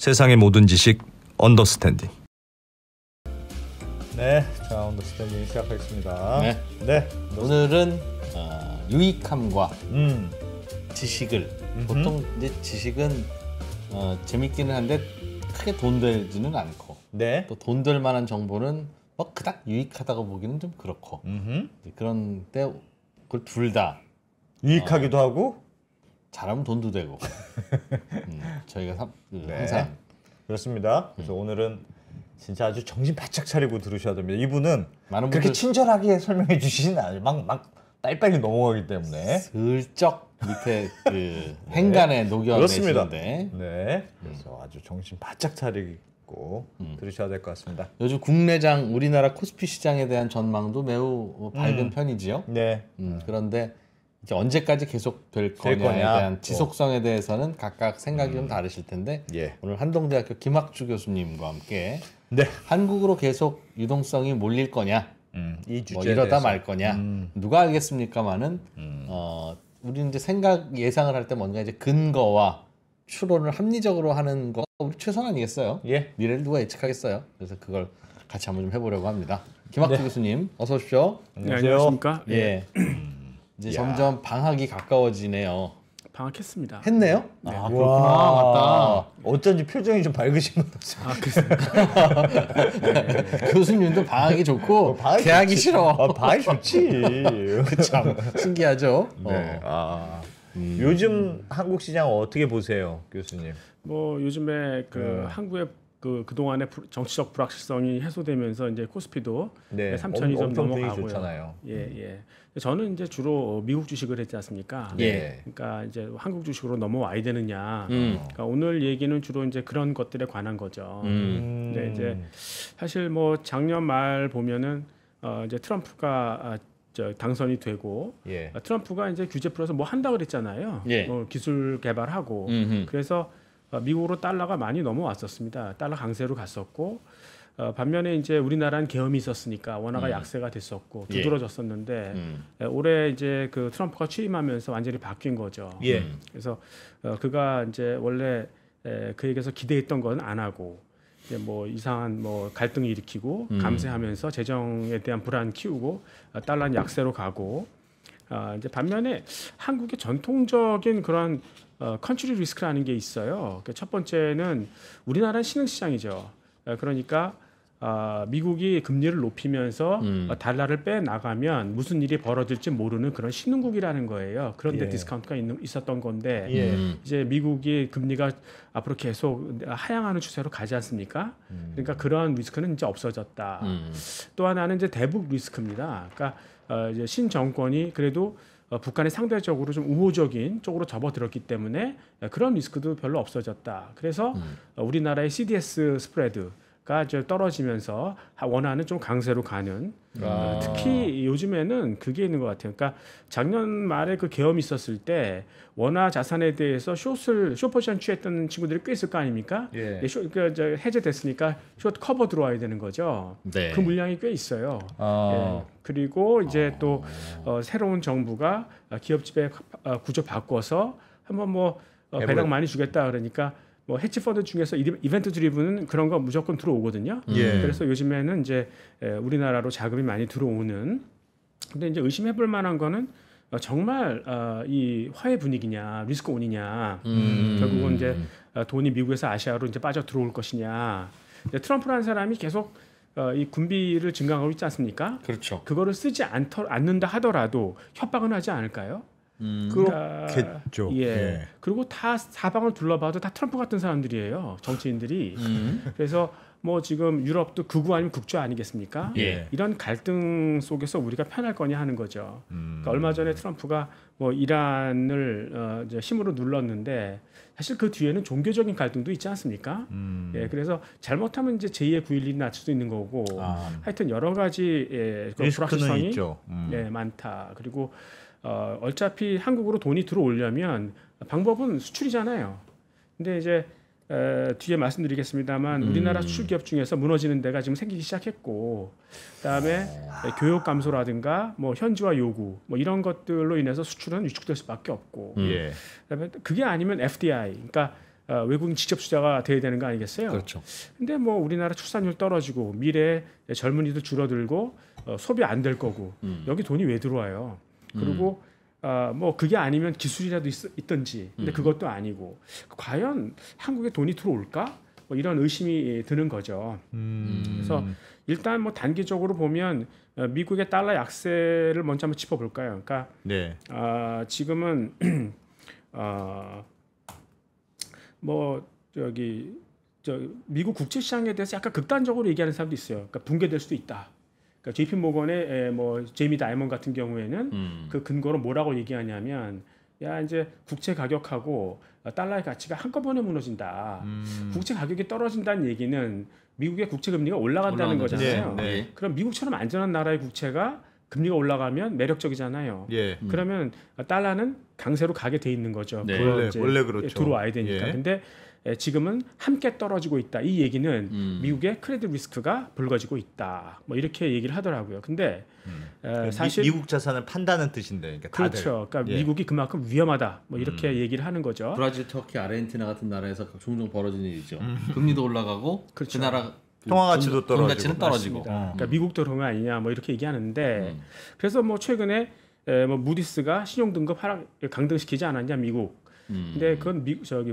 세상의 모든 지식 언더스탠딩. 네, 자 언더스탠딩 시작하겠습니다. 네. 오늘은 유익함과 지식을 보통 이제 지식은 재밌기는 한데 크게 돈 되지는 않고 네. 또 돈 될 만한 정보는 뭐 그닥 유익하다고 보기는 좀 그렇고 그런데 그걸 둘 다 유익하기도 하고 잘하면 돈도 되고 저희가 네. 항상 그렇습니다. 그래서 오늘은 진짜 아주 정신 바짝 차리고 들으셔야 됩니다. 이분은 많은 그렇게 분들 친절하게 설명해 주시진 않아요. 막 빨리빨리 넘어가기 때문에. 슬쩍 밑에 그 행간에 그렇습니다. 녹여내시는데 네. 그래서 아주 정신 바짝 차리고 들으셔야 될 것 같습니다. 요즘 국내장 우리나라 코스피 시장에 대한 전망도 매우 밝은 편이지요. 네. 그런데 이제 언제까지 계속 될 거냐에 대한 지속성에 대해서는 각각 생각이 좀 다르실 텐데 예. 오늘 한동대학교 김학주 교수님과 함께 네. 한국으로 계속 유동성이 몰릴 거냐, 이 주제에 뭐 이러다 대해서. 말 거냐, 누가 알겠습니까만은 우리 이제 예상을 할 때 뭔가 이제 근거와 추론을 합리적으로 하는 거 우리 최선 아니겠어요? 예. 미래를 누가 예측하겠어요? 그래서 그걸 같이 한번 좀 해보려고 합니다. 김학주 교수님 어서 오십시오. 안녕하세요. 네, 안녕하십니까? 예. 이제 점점 방학이 가까워지네요. 방학했습니다. 했네요? 네. 아, 그렇구나. 맞다. 어쩐지 표정이 좀 밝으신 것 같습니다. 교수님도 방학이 좋고 방학이 개학이 좋지. 싫어. 방학이 좋지. 참 신기하죠? 네. 요즘 한국 시장 어떻게 보세요, 교수님? 뭐 요즘에 한국의 그동안의 정치적 불확실성이 해소되면서 이제 코스피도 네. 3천이 좀 엄청 분위기 넘어가고요. 좋잖아요. 예. 저는 이제 주로 미국 주식을 했지 않습니까? 예. 그러니까 이제 한국 주식으로 넘어와야 되느냐. 그러니까 오늘 얘기는 주로 이제 그런 것들에 관한 거죠. 근데 이제 사실 뭐 작년 말 보면은 이제 트럼프가 당선이 되고 예. 트럼프가 이제 규제 풀어서 뭐 한다 그랬잖아요. 예. 기술 개발하고 그래서 미국으로 달러가 많이 넘어왔었습니다. 달러 강세로 갔었고 반면에 이제 우리나라는 계엄이 있었으니까 원화가 약세가 됐었고 두드러졌었는데 올해 이제 그 트럼프가 취임하면서 완전히 바뀐 거죠. 예. 그래서 그가 이제 원래 그에게서 기대했던 건 안 하고 이제 뭐 이상한 뭐 갈등을 일으키고 감세하면서 재정에 대한 불안 키우고 달러는 약세로 가고 이제 반면에 한국의 전통적인 그런 컨트리 리스크라는 게 있어요. 첫 번째는 우리나라는 신흥시장이죠. 그러니까 미국이 금리를 높이면서 달러를 빼 나가면 무슨 일이 벌어질지 모르는 그런 신흥국이라는 거예요. 그런데 예. 디스카운트가 있었던 건데 예. 이제 미국이 금리가 앞으로 계속 하향하는 추세로 가지 않습니까? 그러니까 그런 리스크는 이제 없어졌다. 또 하나는 이제 대북 리스크입니다. 그러니까 이제 신정권이 그래도 북한이 상대적으로 좀 우호적인 쪽으로 접어들었기 때문에 그런 리스크도 별로 없어졌다. 그래서 우리나라의 CDS 스프레드가 이제 떨어지면서 원화는 좀 강세로 가는 특히 요즘에는 그게 있는 것 같아요. 그러니까 작년 말에 그 계엄이 있었을 때 원화 자산에 대해서 숏 포지션 취했던 친구들이 꽤 있을 거 아닙니까? 예. 해제됐으니까 숏 커버 들어와야 되는 거죠. 네. 그 물량이 꽤 있어요. 예. 그리고 이제 또 새로운 정부가 기업 지배 구조 바꿔서 한번 뭐 배당 많이 주겠다 그러니까 뭐 해치 펀드 중에서 이벤트 드리븐은 그런 거 무조건 들어오거든요. 예. 그래서 요즘에는 이제 우리나라로 자금이 많이 들어오는. 근데 이제 의심해볼 만한 거는 정말 이 화해 분위기냐, 리스크 온이냐, 결국은 이제 돈이 미국에서 아시아로 이제 빠져 들어올 것이냐. 트럼프라는 사람이 계속 이 군비를 증강하고 있지 않습니까? 그렇죠. 그거를 쓰지 않는다 하더라도 협박은 하지 않을까요? 그렇겠죠. 예. 예. 그리고 다 사방을 둘러봐도 다 트럼프 같은 사람들이에요. 정치인들이. 그래서 뭐 지금 유럽도 극우 아니면 극좌 아니겠습니까? 예. 이런 갈등 속에서 우리가 편할 거냐 하는 거죠. 그러니까 얼마 전에 트럼프가 뭐 이란을 이제 힘으로 눌렀는데 사실 그 뒤에는 종교적인 갈등도 있지 않습니까? 예, 그래서 잘못하면 이제 제2의 9.11이 날 수도 있는 거고 하여튼 여러 가지 그 리스크는 불확실성이 있죠. 네, 많다. 그리고 어차피 한국으로 돈이 들어오려면 방법은 수출이잖아요. 근데 이제 뒤에 말씀드리겠습니다만 우리나라 수출 기업 중에서 무너지는 데가 지금 생기기 시작했고, 그다음에 교육 감소라든가 뭐 현지화 요구 뭐 이런 것들로 인해서 수출은 위축될 수밖에 없고, 예. 그다음에 그게 아니면 FDI, 그러니까 외국인 직접 투자가 돼야 되는 거 아니겠어요? 그렇죠. 근데 뭐 우리나라 출산율 떨어지고 미래 젊은이들 줄어들고 소비 안 될 거고 여기 돈이 왜 들어와요? 그리고 뭐 그게 아니면 기술이라도 있든지 근데 그것도 아니고 과연 한국에 돈이 들어올까? 뭐 이런 의심이 드는 거죠. 그래서 일단 뭐 단기적으로 보면 미국의 달러 약세를 먼저 한번 짚어볼까요? 그러니까 네. 지금은 뭐 미국 국채 시장에 대해서 약간 극단적으로 얘기하는 사람도 있어요. 그러니까 붕괴될 수도 있다. 그러니까 JP 모건의 뭐 제이미 다이먼 같은 경우에는 그 근거로 뭐라고 얘기하냐면 야 이제 국채 가격하고 달러의 가치가 한꺼번에 무너진다. 국채 가격이 떨어진다는 얘기는 미국의 국채 금리가 올라간다는 거잖아요. 네, 네. 그럼 미국처럼 안전한 나라의 국채가 금리가 올라가면 매력적이잖아요. 예. 그러면 달러는 강세로 가게 돼 있는 거죠. 네. 그걸 이제 원래 그렇죠. 들어와야 되니까. 예. 근데 지금은 함께 떨어지고 있다. 이 얘기는 미국의 크레딧 리스크가 불거지고 있다. 뭐 이렇게 얘기를 하더라고요. 근데 사실 미국 자산을 판다는 뜻인데, 그러니까 다들. 그렇죠. 그러니까 예. 미국이 그만큼 위험하다. 뭐 이렇게 얘기를 하는 거죠. 브라질, 터키, 아르헨티나 같은 나라에서 종종 벌어지는 일이죠. 금리도 올라가고 그렇죠. 그 나라 통화 가치도 돈 가치는 떨어지고. 떨어지고. 그러니까 미국도 그런 거 아니냐 뭐 이렇게 얘기하는데 그래서 뭐 최근에 뭐 무디스가 신용 등급 하락 강등시키지 않았냐 미국. 근데 그건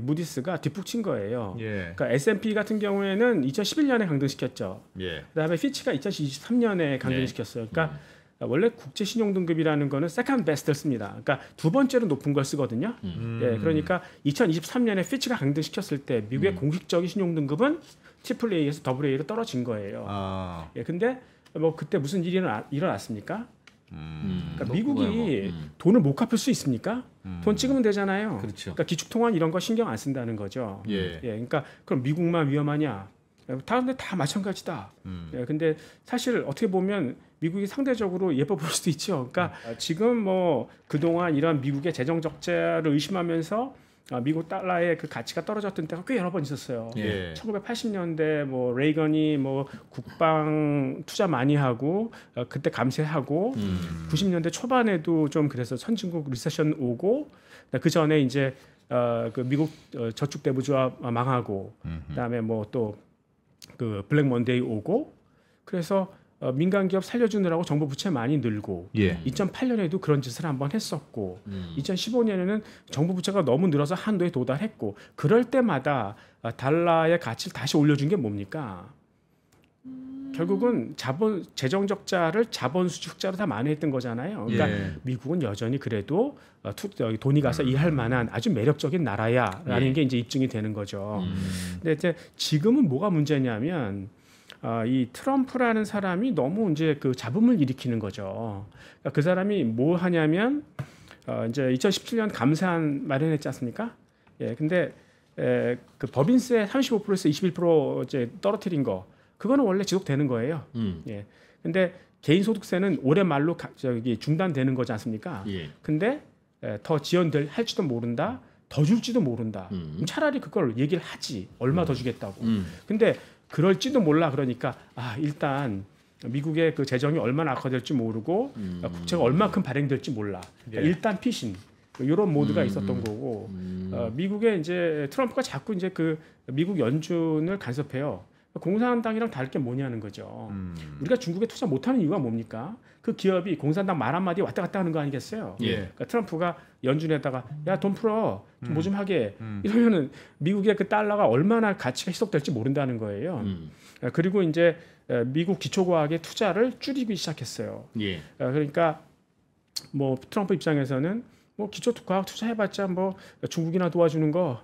무디스가 뒷북친 거예요. 예. 그러니까 S&P 같은 경우에는 2011년에 강등시켰죠. 예. 그다음에 피치가 2023년에 강등시켰어요. 그러니까 원래 국제 신용 등급이라는 거는 세컨드 베스트를 씁니다. 그러니까 두 번째로 높은 걸 쓰거든요. 예, 그러니까 2023년에 피치가 강등시켰을 때 미국의 공식적인 신용 등급은 AAA에서 AA로 떨어진 거예요. 아. 예, 근데 뭐 그때 무슨 일이 일어났습니까? 그러니까 미국이 뭐, 돈을 못 갚을 수 있습니까? 돈 찍으면 되잖아요. 그렇죠. 그러니까 기축통화 이런 거 신경 안 쓴다는 거죠. 예. 그러니까 그럼 미국만 위험하냐? 다른데 다 마찬가지다. 예, 근데 사실 어떻게 보면 미국이 상대적으로 예뻐 보일 수도 있죠. 그러니까 지금 뭐 그동안 이런 미국의 재정 적자를 의심하면서 미국 달러의 그 가치가 떨어졌던 때가 꽤 여러 번 있었어요. 예. 1980년대 뭐 레이건이 뭐 국방 투자 많이 하고 그때 감세하고 90년대 초반에도 좀 그래서 선진국 리세션 오고 그 전에 이제 그 미국 저축 대부주화 망하고 그다음에 뭐 또 그 블랙 먼데이 오고 그래서 민간 기업 살려주느라고 정부 부채 많이 늘고 예. 2008년에도 그런 짓을 한번 했었고 2015년에는 정부 부채가 너무 늘어서 한도에 도달했고 그럴 때마다 달러의 가치를 다시 올려준 게 뭡니까? 결국은 재정 적자를 자본 수지 흑자로 다 만회했던 거잖아요. 그러니까 예. 미국은 여전히 그래도 돈이 가서 일할 만한 아주 매력적인 나라야라는 게 이제 입증이 되는 거죠. 근데 이제 지금은 뭐가 문제냐면 이 트럼프라는 사람이 너무 이제 그 잡음을 일으키는 거죠. 그러니까 그 사람이 뭐 하냐면 이제 2017년 감세안 마련했지 않습니까? 예, 근데 그 법인세 35%에서 21% 이제 떨어뜨린 거 그거는 원래 지속되는 거예요. 예, 근데 개인소득세는 올해 말로 중단되는 거지 않습니까? 예. 근데 더 할지도 모른다, 더 줄지도 모른다. 그럼 차라리 그걸 얘기를 하지 얼마 더 주겠다고. 근데 그럴지도 몰라 그러니까 일단 미국의 그 재정이 얼마나 악화될지 모르고 국채가 얼마큼 발행될지 몰라. 그러니까 일단 피신 이런 모드가 있었던 거고 미국의 이제 트럼프가 자꾸 이제 그 미국 연준을 간섭해요. 공산당이랑 다를 게 뭐냐는 거죠. 우리가 중국에 투자 못하는 이유가 뭡니까? 그 기업이 공산당 말 한마디 왔다 갔다 하는 거 아니겠어요? 예. 그러니까 트럼프가 연준에다가 야 돈 풀어 뭐 좀 하게 이러면은 미국의 그 달러가 얼마나 가치가 희석될지 모른다는 거예요. 그리고 이제 미국 기초과학의 투자를 줄이기 시작했어요. 예. 그러니까 뭐 트럼프 입장에서는 뭐 기초과학 투자해봤자 뭐 중국이나 도와주는 거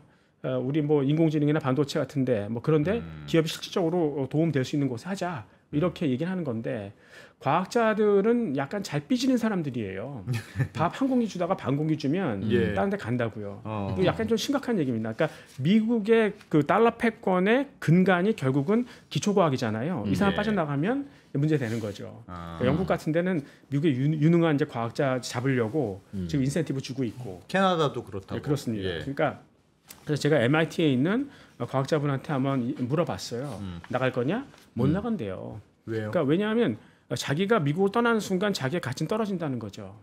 우리 뭐 인공지능이나 반도체 같은데 뭐 그런데 기업이 실질적으로 도움될 수 있는 곳에 하자 이렇게 얘기를 하는 건데 과학자들은 약간 잘 삐지는 사람들이에요. 밥 한 공기 주다가 반 공기 주면 예. 다른 데 간다고요. 이거 약간 좀 심각한 얘기입니다. 그러니까 미국의 그 달러 패권의 근간이 결국은 기초과학이잖아요. 이 사람 빠져나가면 문제 되는 거죠. 그러니까 영국 같은 데는 미국의 유능한 이제 과학자 잡으려고 지금 인센티브 주고 있고 캐나다도 그렇다고. 네, 그렇습니다. 예. 그러니까 그래서 제가 MIT에 있는 과학자분한테 한번 물어봤어요. 나갈 거냐? 못 나간대요. 왜요? 그러니까 왜냐하면 자기가 미국을 떠나는 순간 자기의 가치는 떨어진다는 거죠.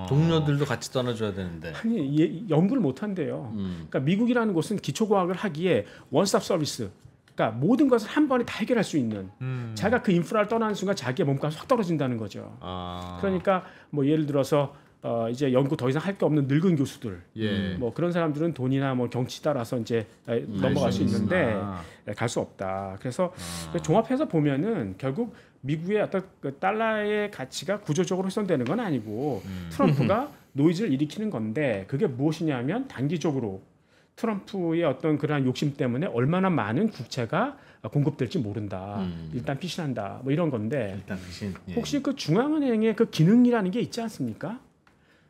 동료들도 같이 떠나줘야 되는데. 아니 연구를 못 한대요. 그러니까 미국이라는 곳은 기초과학을 하기에 원스톱 서비스. 그러니까 모든 것을 한 번에 다 해결할 수 있는. 자기가 그 인프라를 떠나는 순간 자기의 몸값이 확 떨어진다는 거죠. 그러니까 뭐 예를 들어서 이제 연구 더 이상 할 게 없는 늙은 교수들, 뭐 그런 사람들은 돈이나 뭐 경치 따라서 이제 넘어갈 수 있는데 갈 수 없다. 그래서 종합해서 보면은 결국 미국의 어떤 그 달러의 가치가 구조적으로 훼손되는 건 아니고 트럼프가 노이즈를 일으키는 건데 그게 무엇이냐면 단기적으로 트럼프의 어떤 그러한 욕심 때문에 얼마나 많은 국채가 공급될지 모른다. 일단 피신한다. 뭐 이런 건데 일단 피신. 혹시 그 중앙은행의 그 기능이라는 게 있지 않습니까?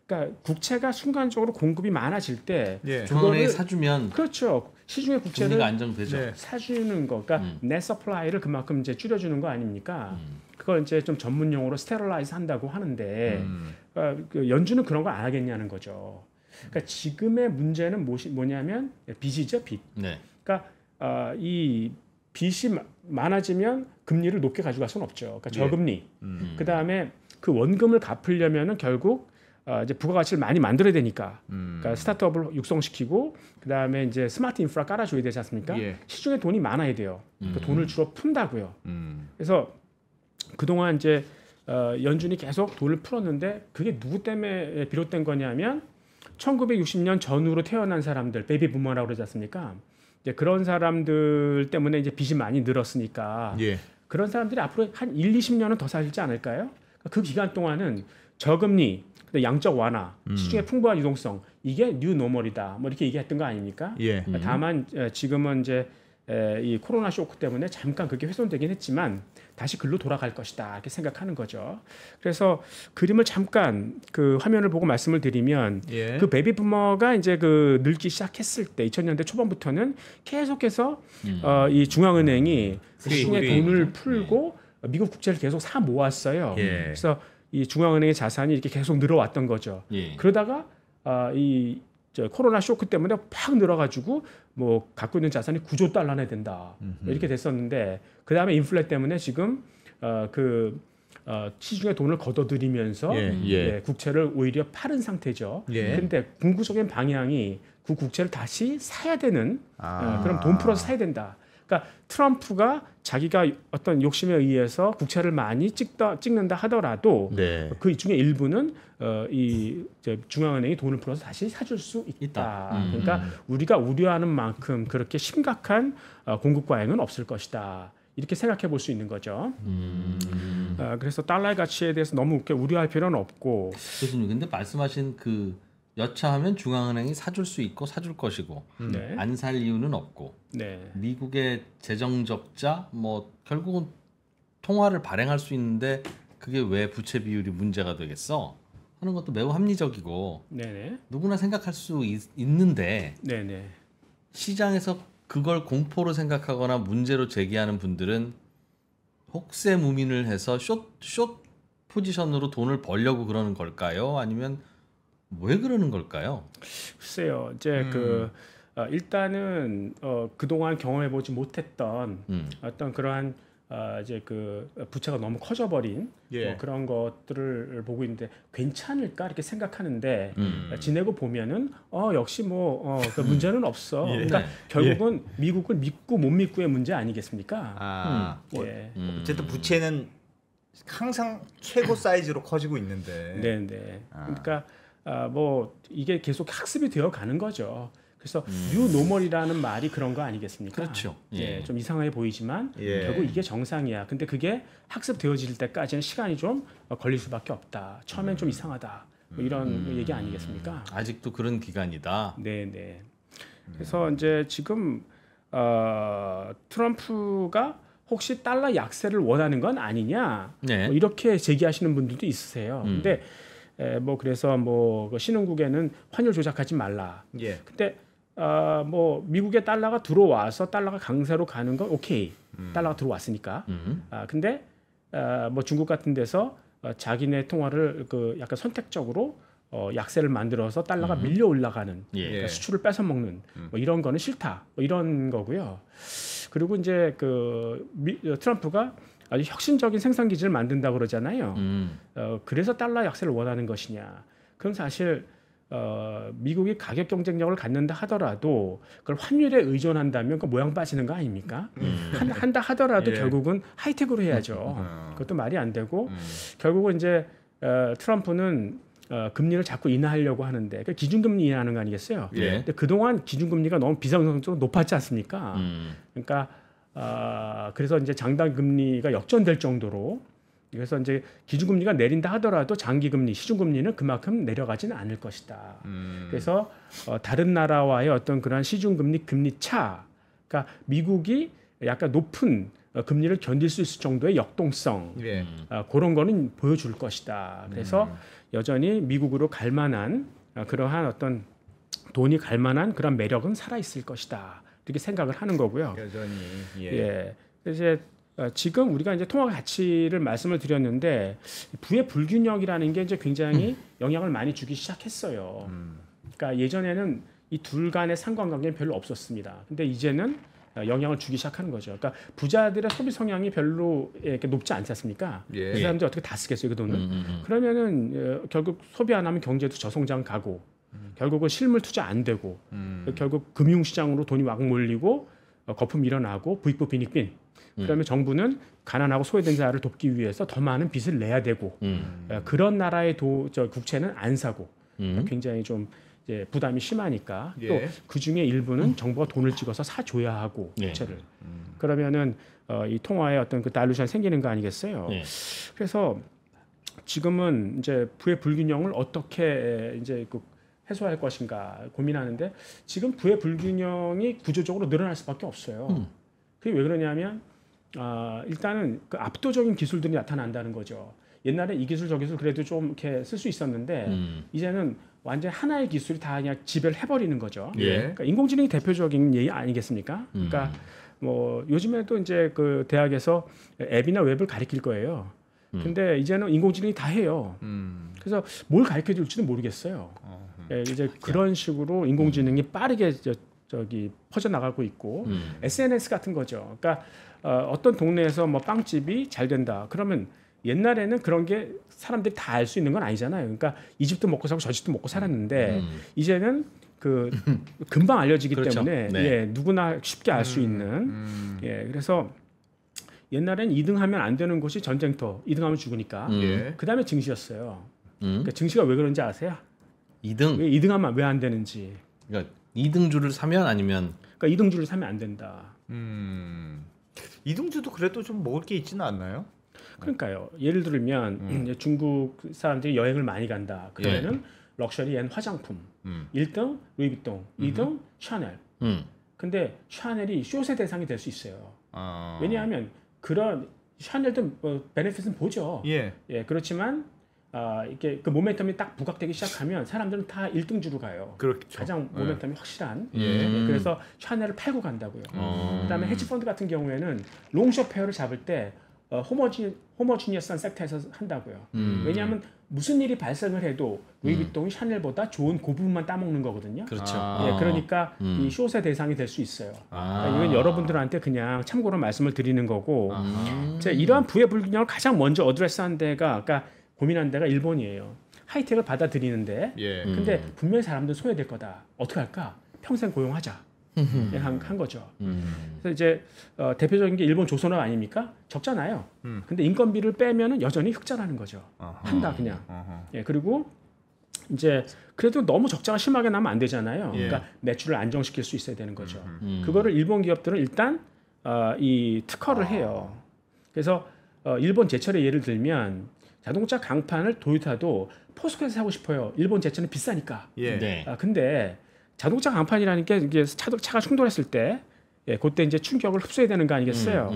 그러니까 국채가 순간적으로 공급이 많아질 때 중앙은행이 사주면 그렇죠. 시중의 국채를 금리가 안정되죠. 사주는 거, 그러니까 net supply를 그만큼 이제 줄여주는 거 아닙니까? 그걸 이제 좀 전문 용어로 스테릴라이즈 한다고 하는데 그러니까 그 연준은 그런 거 안 하겠냐는 거죠. 그러니까 지금의 문제는 뭐냐면 빚이죠, 빚. 네. 그러니까 이 빚이 많아지면 금리를 높게 가져갈 수는 없죠. 그러니까 저금리. 그 다음에 그 원금을 갚으려면은 결국 이제 부가가치를 많이 만들어야 되니까, 그러니까 스타트업을 육성시키고 그 다음에 이제 스마트 인프라 깔아줘야 되지 않습니까? 시중에 돈이 많아야 돼요. 그 돈을 주로 푼다고요. 그래서 그동안 이제 연준이 계속 돈을 풀었는데 그게 누구 때문에 비롯된 거냐면 1960년 전후로 태어난 사람들, 베이비 부머라고 그러지 않습니까? 이제 그런 사람들 때문에 이제 빚이 많이 늘었으니까 그런 사람들이 앞으로 한 1, 20년은 더 살지 않을까요? 그 기간 동안은 저금리, 양적 완화, 시중의 풍부한 유동성 이게 뉴 노멀이다. 뭐 이렇게 얘기했던 거 아닙니까? 다만 지금은 이제 이 코로나 쇼크 때문에 잠깐 그게 훼손되긴 했지만 다시 글로 돌아갈 것이다 이렇게 생각하는 거죠. 그래서 그림을 잠깐 그 화면을 보고 말씀을 드리면 그 베이비 부머가 이제 그 늙기 시작했을 때 2000년대 초반부터는 계속해서 이 중앙은행이 시중에 돈을 풀고 미국 국채를 계속 사 모았어요. 그래서 이 중앙은행의 자산이 이렇게 계속 늘어왔던 거죠. 그러다가 이 코로나 쇼크 때문에 팍 늘어가지고 뭐 갖고 있는 자산이 9조 달러나 된다 이렇게 됐었는데 그 다음에 인플레 때문에 지금 시중에 돈을 걷어들이면서 국채를 오히려 팔은 상태죠. 그런데 궁극적인 방향이 그 국채를 다시 사야 되는 그럼 돈 풀어서 사야 된다. 그러니까 트럼프가 자기가 어떤 욕심에 의해서 국채를 많이 찍는다 하더라도 그 중에 일부는 이 중앙은행이 돈을 풀어서 다시 사줄 수 있다. 그러니까 우리가 우려하는 만큼 그렇게 심각한 공급 과잉은 없을 것이다. 이렇게 생각해 볼 수 있는 거죠. 그래서 달러의 가치에 대해서 너무 우려할 필요는 없고. 교수님, 근데 말씀하신 그 여차하면 중앙은행이 사줄 수 있고 사줄 것이고 안 살 이유는 없고 미국의 재정 적자 뭐 결국은 통화를 발행할 수 있는데 그게 왜 부채 비율이 문제가 되겠어 하는 것도 매우 합리적이고 누구나 생각할 수 있는데 시장에서 그걸 공포로 생각하거나 문제로 제기하는 분들은 혹세무민을 해서 숏 포지션으로 돈을 벌려고 그러는 걸까요? 아니면 왜 그러는 걸까요? 글쎄요. 이제 일단은 그동안 경험해 보지 못했던 어떤 그러한 이제 그 부채가 너무 커져버린 뭐 그런 것들을 보고 있는데 괜찮을까 이렇게 생각하는데 지내고 보면은 역시 그 문제는 없어. 그러니까 결국은 미국을 믿고 못 믿고의 문제 아니겠습니까? 어쨌든 부채는 항상 최고 사이즈로 커지고 있는데. 그러니까 뭐 이게 계속 학습이 되어 가는 거죠. 그래서 뉴 노멀이라는 말이 그런 거 아니겠습니까? 그렇죠. 좀 이상해 보이지만 결국 이게 정상이야. 근데 그게 학습되어질 때까지는 시간이 좀 걸릴 수밖에 없다. 처음엔 좀 이상하다. 뭐 이런 얘기 아니겠습니까? 아직도 그런 기간이다. 그래서 이제 지금 트럼프가 혹시 달러 약세를 원하는 건 아니냐? 뭐 이렇게 제기하시는 분들도 있으세요. 근데 뭐 그래서 그 신흥국에는 환율 조작하지 말라. 근데 뭐 미국의 달러가 들어와서 달러가 강세로 가는 건 오케이. 달러가 들어왔으니까. 근데 뭐 중국 같은 데서 자기네 통화를 약간 선택적으로 약세를 만들어서 달러가 밀려 올라가는 그러니까 수출을 뺏어 먹는 뭐 이런 거는 싫다. 뭐 이런 거고요. 그리고 이제 트럼프가 아주 혁신적인 생산 기지를 만든다고 그러잖아요. 그래서 달러 약세를 원하는 것이냐. 그럼 사실 미국이 가격 경쟁력을 갖는다 하더라도 그걸 환율에 의존한다면 그 모양 빠지는 거 아닙니까? 한다 하더라도 예. 결국은 하이텍으로 해야죠. 그것도 말이 안 되고 결국은 이제 트럼프는 금리를 자꾸 인하하려고 하는데 그러니까 기준금리 인하하는 거 아니겠어요? 예. 근데 그동안 기준금리가 너무 비상적으로 높았지 않습니까? 그러니까 그래서 이제 장단 금리가 역전될 정도로 그래서 이제 기준금리가 내린다 하더라도 장기금리, 시중금리는 그만큼 내려가지는 않을 것이다. 그래서 다른 나라와의 어떤 그런 시중금리 금리 차, 그러니까 미국이 약간 높은 금리를 견딜 수 있을 정도의 역동성, 예. 그런 거는 보여줄 것이다. 그래서 여전히 미국으로 갈 만한 그러한 어떤 돈이 갈 만한 그런 매력은 살아 있을 것이다. 이렇게 생각을 하는 거고요. 여전히 예. 이제 지금 우리가 이제 통화 가치를 말씀을 드렸는데 부의 불균형이라는 게 이제 굉장히 영향을 많이 주기 시작했어요. 그러니까 예전에는 이 둘 간의 상관관계는 별로 없었습니다. 근데 이제는 영향을 주기 시작하는 거죠. 그러니까 부자들의 소비 성향이 별로 이렇게 높지 않지 않습니까? 예. 그 사람들이 어떻게 다 쓰겠어요, 그 돈을? 그러면은 결국 소비 안 하면 경제도 저성장 가고 결국은 실물 투자 안 되고 결국 금융시장으로 돈이 막 몰리고 거품 일어나고 부익부 빈익빈. 그러면 정부는 가난하고 소외된 자를 돕기 위해서 더 많은 빚을 내야 되고 그런 나라의 국채는 안 사고 굉장히 좀 이제 부담이 심하니까 예. 또 그 중에 일부는 정부가 돈을 찍어서 사줘야 하고 국채를 그러면은 이 통화에 어떤 그 다일루션 생기는 거 아니겠어요? 그래서 지금은 이제 부의 불균형을 어떻게 이제 그 해소할 것인가 고민하는데 지금 부의 불균형이 구조적으로 늘어날 수밖에 없어요. 그게 왜 그러냐면 일단은 그 압도적인 기술들이 나타난다는 거죠. 옛날에 이 기술 저 기술 그래도 좀 이렇게 쓸 수 있었는데 이제는 완전 하나의 기술이 다 그냥 지배를 해버리는 거죠. 예. 그러니까 인공지능이 대표적인 예의 아니겠습니까? 그러니까 뭐 요즘에도 이제 그 대학에서 앱이나 웹을 가르칠 거예요. 근데 이제는 인공지능이 다 해요. 그래서 뭘 가르쳐 줄지도 모르겠어요. 예, 이제 그런 식으로 인공지능이 빠르게 저기 퍼져 나가고 있고 SNS 같은 거죠. 그러니까 어떤 동네에서 뭐 빵집이 잘 된다. 그러면 옛날에는 그런 게 사람들이 다 알 수 있는 건 아니잖아요. 그러니까 이 집도 먹고 사고 저 집도 먹고 살았는데 이제는 그 금방 알려지기 그렇죠. 때문에 네. 예, 누구나 쉽게 알 수 있는 예, 그래서 옛날엔 2등하면 안 되는 곳이 전쟁터, 2등하면 죽으니까 예. 그 다음에 증시였어요. 그러니까 증시가 왜 그런지 아세요? 2등. 왜 2등하면 왜 안 되는지. 그러니까 2등주를 사면 아니면 그러니까 2등주를 사면 안 된다. 이등주도 그래도 좀 먹을 게 있지는 않나요? 그러니까요. 예를 들면 이제 중국 사람들이 여행을 많이 간다. 그러면은 럭셔리 앤 화장품 1등 루이비통, 2등 샤넬. 근데 샤넬이 숏의 대상이 될 수 있어요. 왜냐하면 그런 샤넬도 베네핏은 보죠. 예. 예, 그렇지만 이렇게 그 모멘텀이 딱 부각되기 시작하면 사람들은 다 1등주로 가요. 그렇죠. 가장 모멘텀이 확실한. 예. 그래서 샤넬을 팔고 간다고요. 그다음에 헤지펀드 같은 경우에는 롱숏 페어를 잡을 때 호머지니어스한 섹터에서 한다고요. 왜냐하면 무슨 일이 발생을 해도 루이비통이 샤넬보다 좋은 그 부분만 따먹는 거거든요. 그렇죠. 예, 그러니까 이 숏의 대상이 될 수 있어요. 그러니까 이건 여러분들한테 그냥 참고로 말씀을 드리는 거고 이러한 부의 불균형을 가장 먼저 어드레스한 데가 아까 고민한 데가 일본이에요. 하이텍을 받아들이는데 예. 근데 분명히 사람들 소외될 거다. 어떻게 할까? 평생 고용하자. 한 거죠. 그래서 이제 대표적인 게 일본 조선업 아닙니까? 적잖아요. 근데 인건비를 빼면은 여전히 흑자라는 거죠. 한다 그냥. 예, 그리고 이제 그래도 너무 적자가 심하게 나면 안 되잖아요. 그러니까 매출을 안정시킬 수 있어야 되는 거죠. 그거를 일본 기업들은 일단 이 특허를 해요. 그래서 일본 제철의 예를 들면 자동차 강판을 도요타도 포스코에서 사고 싶어요. 일본 제철은 비싸니까. 예. 네. 근데 자동차 강판이라는 게 이게 차가 충돌했을 때, 예, 그때 이제 충격을 흡수해야 되는 거 아니겠어요?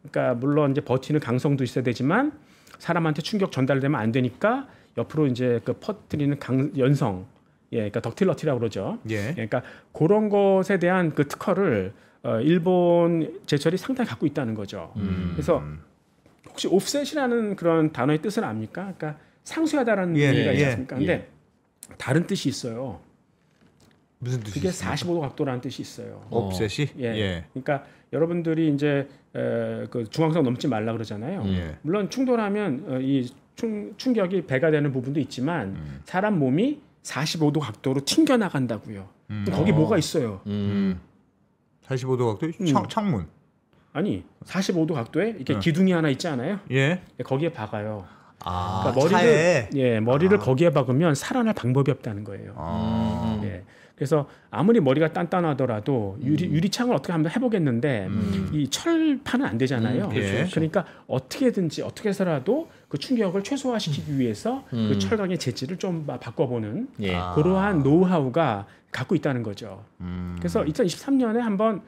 그러니까 물론 이제 버티는 강성도 있어야 되지만 사람한테 충격 전달되면 안 되니까 옆으로 이제 그 퍼뜨리는 연성, 예, 그러니까 덕틸러티라고 그러죠. 예. 그러니까 그런 것에 대한 그 특허를 일본 제철이 상당히 갖고 있다는 거죠. 그래서 혹시 옵셋이라는 그런 단어의 뜻을 압니까? 그러니까 상쇄하다라는 의미가 있지 않습니까? 근데 다른 뜻이 있어요. 무슨 뜻이 그게 있습니까? 45도 각도라는 뜻이 있어요. 옵셋이? 예. 그러니까 여러분들이 이제 그 중앙선 넘지 말라 그러잖아요. 물론 충돌하면 이 충격이 배가 되는 부분도 있지만 사람 몸이 45도 각도로 튕겨 나간다고요. 거기 뭐가 있어요? 45도 각도 창문. 아니 45도 각도에 이렇게 기둥이 하나 있지 않아요? 예. 거기에 박아요. 아, 그러니까 머리를 거기에 박으면 살아날 방법이 없다는 거예요. 예. 그래서 아무리 머리가 단단하더라도 유리창을 어떻게 한번 해보겠는데 이 철판은 안 되잖아요. 그러니까 어떻게든지 어떻게 해서라도 그 충격을 최소화시키기 위해서 그 철강의 재질을 좀 바꿔보는 그러한 노하우가 갖고 있다는 거죠. 그래서 2023년에 한번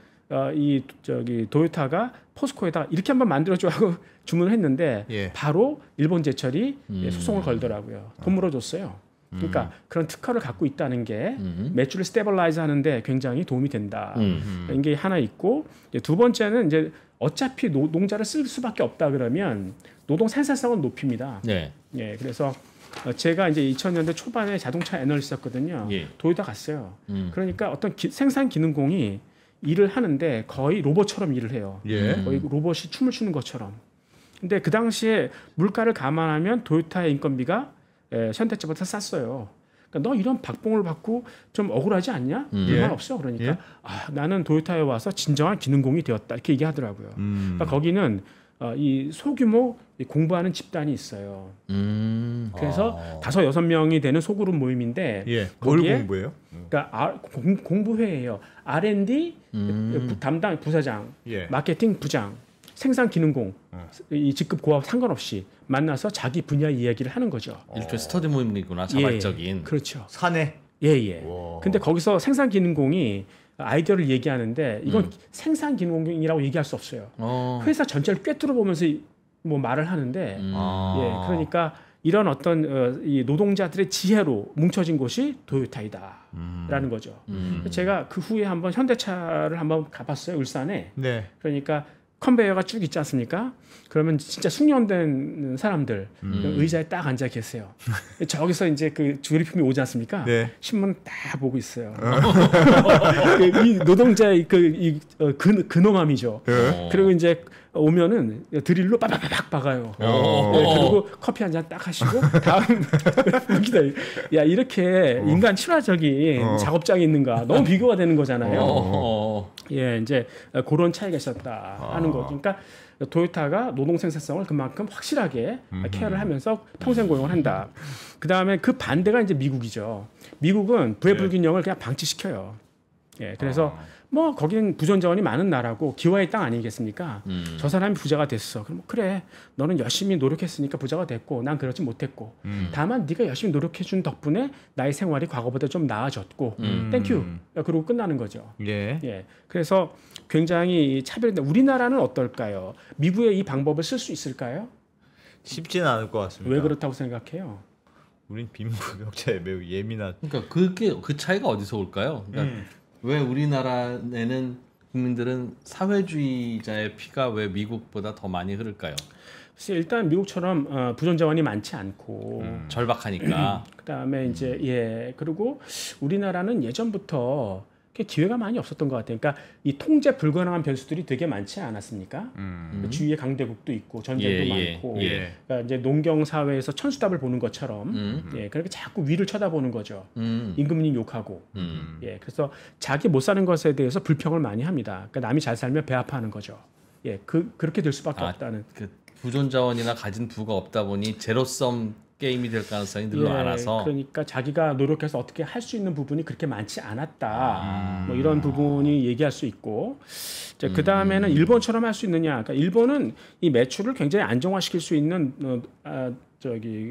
도요타가 포스코에다 이렇게 한번 만들어줘 하고 주문을 했는데 바로 일본 제철이 소송을 걸더라고요. 돈 물어줬어요. 그러니까 그런 특허를 갖고 있다는 게 매출을 스테빌라이즈 하는데 굉장히 도움이 된다. 이게 하나 있고 두 번째는 이제 어차피 노동자를 쓸 수밖에 없다 그러면 노동 생산성을 높입니다. 예, 그래서 제가 이제 2000년대 초반에 자동차 애널리스트였거든요. 도요타 갔어요. 그러니까 어떤 생산 기능공이 일을 하는데 거의 로봇처럼 일을 해요. 거의 로봇이 춤을 추는 것처럼. 근데 그 당시에 물가를 감안하면 도요타의 인건비가 현대차보다 쌌어요. 그러니까 너 이런 박봉을 받고 좀 억울하지 않냐? 불만 없어. 그러니까 나는 도요타에 와서 진정한 기능공이 되었다. 이렇게 얘기하더라고요. 그러니까 거기는 이 소규모 공부하는 집단이 있어요. 그래서 5-6명이 되는 소그룹 모임인데 뭘 공부해요? 그러니까 공부회예요. R&D 담당 부사장, 마케팅 부장, 생산 기능공, 이 직급 고하고 상관없이 만나서 자기 분야 이야기를 하는 거죠. 일종의 스터디 모임이구나, 자발적인. 그렇죠. 사내. 근데 거기서 생산 기능공이 아이디어를 얘기하는데 이건 생산 기능공이라고 얘기할 수 없어요. 회사 전체를 꿰뚫어 보면서 뭐 말을 하는데, 그러니까 이런 어떤 이 노동자들의 지혜로 뭉쳐진 곳이 도요타이다라는 거죠. 제가 그 후에 한번 현대차를 한번 가봤어요, 울산에. 그러니까 컨베이어가 쭉 있지 않습니까? 그러면 진짜 숙련된 사람들 의자에 딱 앉아 계세요. 저기서 이제 그 조립품이 오지 않습니까? 신문 딱 보고 있어요. 이 노동자의 근엄함이죠. 그리고 이제 오면은 드릴로 빠바바박 박아요. 그리고 커피 한 잔 딱 하시고 다음 기다려. 야, 이렇게 인간 친화적인 작업장이 있는가? 너무 비교가 되는 거잖아요. 이제 그런 차이가 있었다 하는 거. 그러니까 도요타가 노동 생산성을 그만큼 확실하게 케어를 하면서 평생 고용을 한다. 그 다음에 그 반대가 이제 미국이죠. 미국은 부의 불균형을 그냥 방치시켜요. 그래서 뭐 거기는 부전 자원이 많은 나라고 기와의 땅 아니겠습니까? 저 사람이 부자가 됐어. 그럼 그래, 너는 열심히 노력했으니까 부자가 됐고 난 그렇지 못했고 다만 네가 열심히 노력해준 덕분에 나의 생활이 과거보다 좀 나아졌고 땡큐. 그러고 끝나는 거죠. 그래서 굉장히 차별인데 우리나라는 어떨까요? 미국의 이 방법을 쓸 수 있을까요? 쉽지는 않을 것 같습니다. 왜 그렇다고 생각해요? 우린 빈부격차에 매우 예민한. 그러니까 그 차이가 어디서 올까요? 그러니까 왜 우리나라에는 국민들은 사회주의자의 피가 왜 미국보다 더 많이 흐를까요? 글쎄, 일단 미국처럼 부전 자원이 많지 않고 절박하니까. 그다음에 이제 그리고 우리나라는 예전부터 기회가 많이 없었던 것 같아요. 그러니까 이 통제 불가능한 변수들이 되게 많지 않았습니까? 주위에 강대국도 있고 전쟁도 많고, 그러니까 이제 농경 사회에서 천수답을 보는 것처럼, 그렇게 자꾸 위를 쳐다보는 거죠. 임금님 욕하고, 그래서 자기 못 사는 것에 대해서 불평을 많이 합니다. 그러니까 남이 잘 살면 배 아파하는 거죠. 그렇게 될 수밖에 없다는. 그 부존 자원이나 가진 부가 없다 보니 제로섬 게임이 될 가능성이 늘어 많아서 그러니까 자기가 노력해서 어떻게 할 수 있는 부분이 그렇게 많지 않았다. 뭐 이런 부분이 얘기할 수 있고 그 다음에는 일본처럼 할 수 있느냐? 그러니까 일본은 이 매출을 굉장히 안정화시킬 수 있는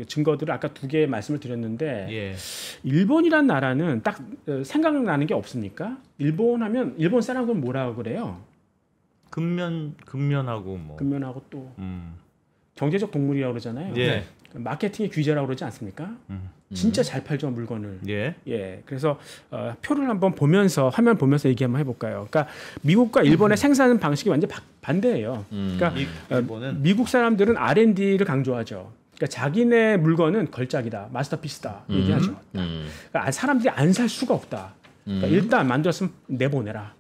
증거들을 아까 2개 말씀을 드렸는데 일본이란 나라는 딱 생각나는 게 없습니까? 일본하면 일본 사람들은 뭐라고 그래요? 근면하고 뭐 근면하고 또 경제적 동물이라고 그러잖아요. 마케팅의 규제라고 그러지 않습니까? 진짜 잘 팔죠 물건을. 그래서 표를 한번 보면서 화면 보면서 얘기 한번 해볼까요? 그러니까 미국과 일본의 생산 방식이 완전 반대예요. 그러니까 미국 사람들은 R&D를 강조하죠. 그러니까 자기네 물건은 걸작이다, 마스터피스다 얘기하죠. 그러니까 사람들이 안 살 수가 없다. 그러니까 일단 만들었으면 내보내라.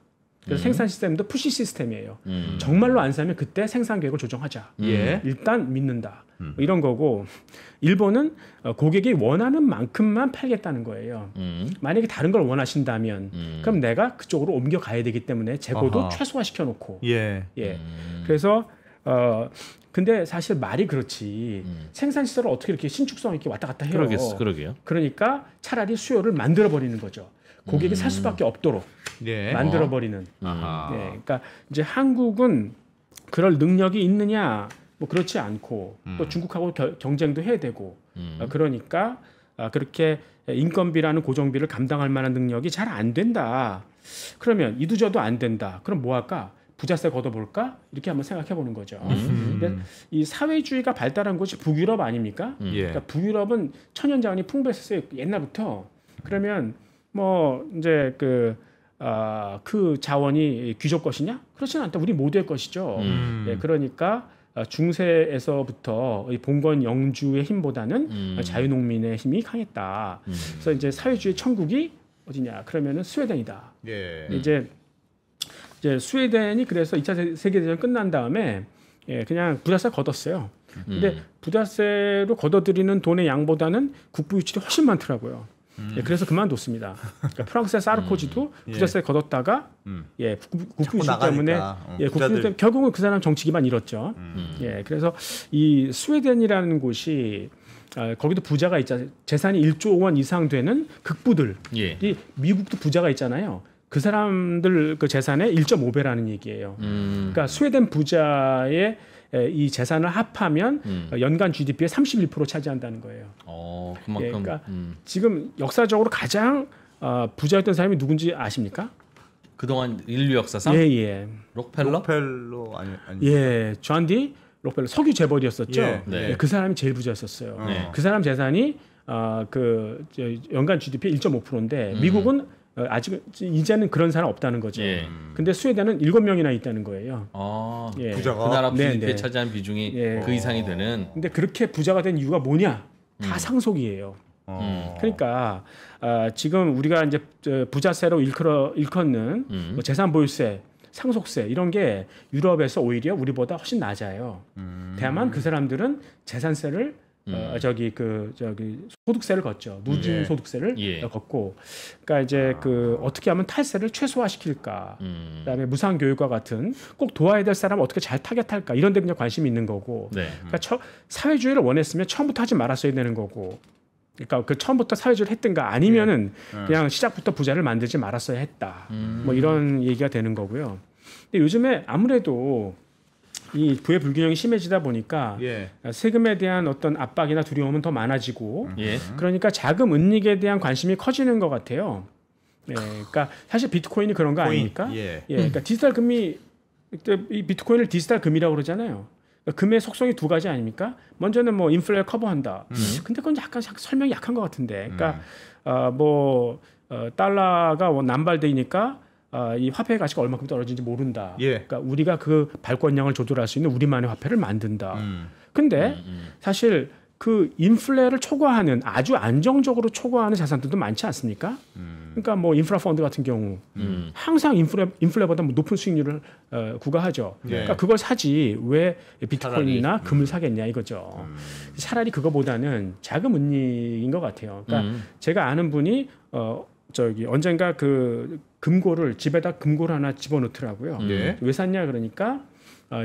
그래서 생산 시스템도 푸시 시스템이에요. 정말로 안 사면 그때 생산 계획을 조정하자. 일단 믿는다. 뭐 이런 거고 일본은 고객이 원하는 만큼만 팔겠다는 거예요. 만약에 다른 걸 원하신다면 그럼 내가 그쪽으로 옮겨가야 되기 때문에 재고도 아하. 최소화시켜 놓고 예. 그래서 근데 사실 말이 그렇지 생산 시설을 어떻게 이렇게 신축성 있게 왔다 갔다 해요. 그러게요. 그러니까 차라리 수요를 만들어 버리는 거죠. 고객이 살 수밖에 없도록 예. 만들어 버리는. 아하. 그러니까 이제 한국은 그럴 능력이 있느냐? 뭐 그렇지 않고 또 중국하고 경쟁도 해야 되고 그러니까 그렇게 인건비라는 고정비를 감당할 만한 능력이 잘 안 된다. 그러면 이두저도 안 된다. 그럼 뭐 할까? 부자세 걷어볼까? 이렇게 한번 생각해 보는 거죠. 근데 이 사회주의가 발달한 곳이 북유럽 아닙니까? 그러니까 북유럽은 천연자원이 풍부했었어요. 옛날부터. 그러면 뭐 이제 그 자원이 귀족 것이냐? 그렇지는 않다. 우리 모두의 것이죠. 그러니까 중세에서부터 이 봉건 영주의 힘보다는 자유농민의 힘이 강했다. 그래서 이제 사회주의 천국이 어디냐? 그러면은 스웨덴이다. 예. 이제 스웨덴이 그래서 2차 세계대전 끝난 다음에 그냥 부자세 걷었어요. 근데 부자세로 걷어들이는 돈의 양보다는 국부 유출이 훨씬 많더라고요. 그래서 그만뒀습니다. 그러니까 프랑스의 사르코지도 부자세 걷었다가 국부 유출 때문에 국부 유출 때문에 결국은 그 사람 정치 기반 잃었죠. 그래서 이 스웨덴이라는 곳이 거기도 부자가 있잖아요. 재산이 1조 원 이상 되는 극부들이 미국도 부자가 있잖아요. 그 사람들 그 재산의 1.5배라는 얘기예요. 그러니까 스웨덴 부자의 이 재산을 합하면 연간 GDP의 31% 차지한다는 거예요. 그만큼. 그러니까 지금 역사적으로 가장 부자였던 사람이 누군지 아십니까? 그동안 인류 역사상 록펠러? 아니. 존 D. 록펠러 석유 재벌이었었죠. 그 사람이 제일 부자였었어요. 그 사람 재산이 연간 GDP 1.5%인데 미국은 아직 이제는 그런 사람 없다는 거죠. 근데 스웨덴은 7명이나 있다는 거예요. 부자가 그 나라 GDP에 차지한 비중이 그 이상이 되는. 근데 그렇게 부자가 된 이유가 뭐냐? 다 상속이에요. 그러니까 지금 우리가 이제 부자세로 일컫는 뭐 재산보유세, 상속세 이런 게 유럽에서 오히려 우리보다 훨씬 낮아요. 다만 그 사람들은 재산세를 소득세를 걷죠. 누진 소득세를 걷고, 그러니까 이제 어떻게 하면 탈세를 최소화시킬까. 그다음에 무상 교육과 같은 꼭 도와야 될 사람 어떻게 잘 타겟할까 이런 데 그냥 관심이 있는 거고. 그러니까 사회주의를 원했으면 처음부터 하지 말았어야 되는 거고. 그러니까 처음부터 사회주의를 했든가 아니면은 그냥 시작부터 부자를 만들지 말았어야 했다. 뭐 이런 얘기가 되는 거고요. 근데 요즘에 아무래도 이 부의 불균형이 심해지다 보니까 세금에 대한 어떤 압박이나 두려움은 더 많아지고 그러니까 자금 은닉에 대한 관심이 커지는 것 같아요. 그러니까 사실 비트코인이 그런 거 아닙니까? 그러니까 디지털 금이 이 비트코인을 디지털 금이라고 그러잖아요. 그러니까 금의 속성이 두 가지 아닙니까? 먼저는 뭐 인플레를 커버한다. 근데 그건 약간 설명이 약한 것 같은데. 그러니까 달러가 남발되니까 이 화폐의 가치가 얼마큼 떨어지는지 모른다. 그러니까 우리가 그 발권량을 조절할 수 있는 우리만의 화폐를 만든다. 근데 사실 그 인플레를 초과하는 아주 안정적으로 초과하는 자산들도 많지 않습니까? 그러니까 뭐 인프라 펀드 같은 경우 항상 인플레보다 높은 수익률을 구가하죠. 그러니까 그걸 사지 왜 비트코인이나 금을 사겠냐 이거죠. 차라리 그거보다는 자금 은닉인 것 같아요. 그러니까 제가 아는 분이 언젠가 집에다 금고를 하나 집어넣더라고요. 왜 샀냐 그러니까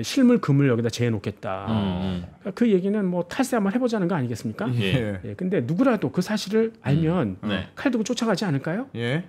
실물 금을 여기다 재놓겠다. 그 얘기는 뭐 탈세 한번 해보자는 거 아니겠습니까? 근데 누구라도 그 사실을 알면 칼 들고 쫓아가지 않을까요?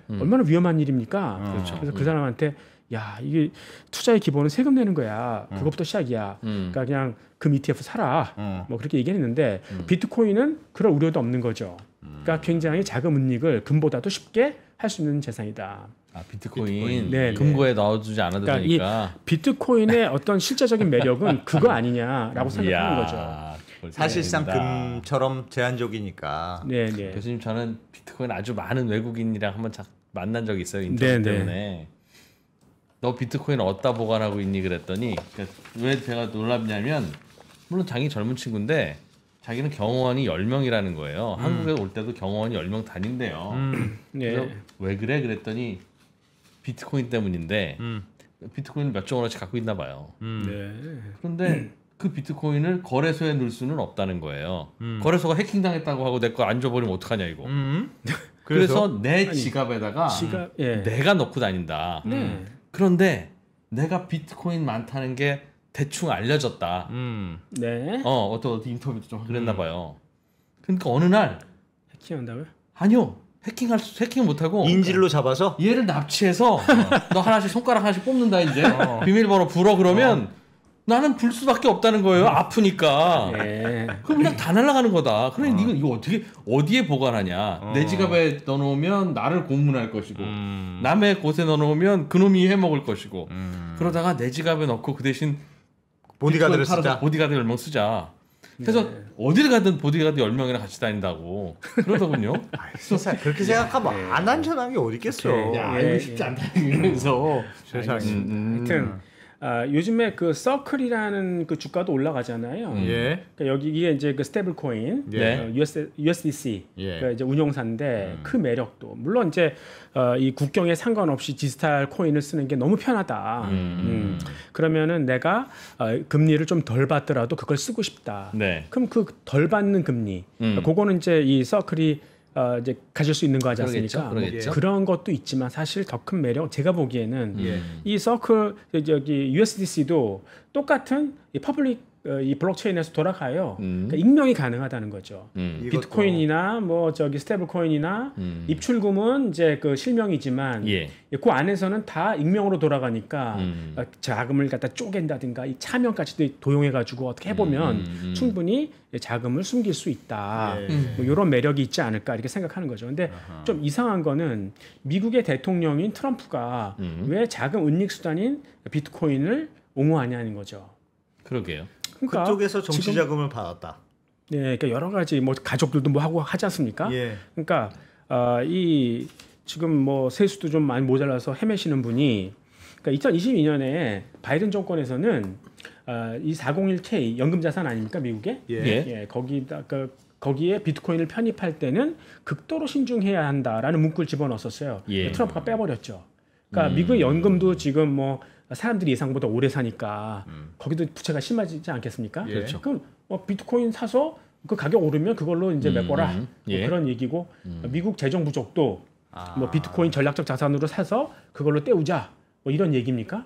얼마나 위험한 일입니까? 그래서 그 사람한테 야 이게 투자의 기본은 세금 내는 거야. 그것부터 시작이야. 그러니까 그냥 금 ETF 사라. 뭐 그렇게 얘기했는데 비트코인은 그럴 우려도 없는 거죠. 그러니까 굉장히 자금 은닉을 금보다도 쉽게 할 수 있는 재산이다. 비트코인 금고에 넣어두지 않아도 그러니까 되니까. 이 비트코인의 어떤 실제적인 매력은 그거 아니냐라고 생각하는 거죠. 사실상 금처럼 제한적이니까. 교수님 저는 비트코인 아주 많은 외국인이랑 한번 만난 적이 있어요. 인터넷 때문에. 너 비트코인 어디다 보관하고 있니 그랬더니 왜 제가 놀랍냐면 물론 자기 젊은 친구인데 자기는 경호원이 10명이라는 거예요. 한국에 올 때도 경호원이 10명 다닌대요. 그래서 왜 그래? 그랬더니 비트코인 때문인데 비트코인을 몇조 원어치 갖고 있나 봐요. 네. 그런데 그 비트코인을 거래소에 넣을 수는 없다는 거예요. 거래소가 해킹당했다고 하고 내 거 안 줘버리면 어떡하냐 이거. 그래서 내 지갑에다가 내가 넣고 다닌다. 그런데 내가 비트코인 많다는 게 대충 알려졌다. 네. 어떤 인터뷰도 좀 그랬나 봐요. 그러니까 어느 날 해킹한다고요? 아니요. 해킹 못하고 인질로 잡아서 얘를 납치해서 너 하나씩 손가락 하나씩 뽑는다 이제 비밀번호 불어 그러면 나는 불 수밖에 없다는 거예요. 아프니까. 그럼 그냥 다 날아가는 거다. 그럼 이거 어떻게 어디에 보관하냐? 내 지갑에 넣어놓으면 나를 고문할 것이고 남의 곳에 넣어놓으면 그놈이 해먹을 것이고 그러다가 내 지갑에 넣고 그 대신 보디가드를 쓰자. 보디가드 10명 쓰자. 그래서 어딜 가든 보디가드 10명이랑 같이 다닌다고 그러더군요. 세상 그렇게 생각하면 안 안전한 게 어디 있겠어. 이거 쉽지 않다 이러면서 세상에. 하여튼 요즘에 그 서클이라는 그 주가도 올라가잖아요. 그러니까 여기 이게 이제 그 스테이블 코인, USDC 그러니까 이제 운용사인데 그 매력도 물론 이제 이 국경에 상관없이 디지털 코인을 쓰는 게 너무 편하다. 그러면은 내가 금리를 좀 덜 받더라도 그걸 쓰고 싶다. 그럼 그 덜 받는 금리, 그거는 이제 이 서클이 이제 가질 수 있는 거 하지 않습니까? 그러겠죠. 그런 것도 있지만 사실 더 큰 매력 제가 보기에는 이 서클 저기 USDC도 똑같은 이 퍼블릭 이 블록체인에서 돌아가요. 그러니까 익명이 가능하다는 거죠. 비트코인이나 뭐 저기 스테이블 코인이나 입출금은 이제 그 실명이지만 그 안에서는 다 익명으로 돌아가니까 자금을 갖다 쪼갠다든가 이 차명까지도 도용해가지고 어떻게 해보면 충분히 자금을 숨길 수 있다. 뭐 이런 매력이 있지 않을까 이렇게 생각하는 거죠. 근데 좀 이상한 거는 미국의 대통령인 트럼프가 왜 자금 은닉 수단인 비트코인을 옹호하냐는 거죠. 그러게요. 그러니까 그쪽에서 정치 자금을 받았다. 네, 그러니까 여러 가지 뭐 가족들도 뭐 하고 하지 않습니까? 그러니까 이 지금 뭐 세수도 좀 많이 모자라서 헤매시는 분이 그러니까 2022년에 바이든 정권에서는 이 401k 연금 자산 아닙니까 미국에? 거기에 비트코인을 편입할 때는 극도로 신중해야 한다라는 문구를 집어넣었어요. 트럼프가 빼버렸죠. 그러니까 미국의 연금도 지금 뭐 사람들이 예상보다 오래 사니까 거기도 부채가 심해지지 않겠습니까? 그럼 비트코인 사서 그 가격 오르면 그걸로 이제 메꿔라 뭐 그런 얘기고 미국 재정 부족도 뭐 비트코인 전략적 자산으로 사서 그걸로 때우자 뭐 이런 얘기입니까?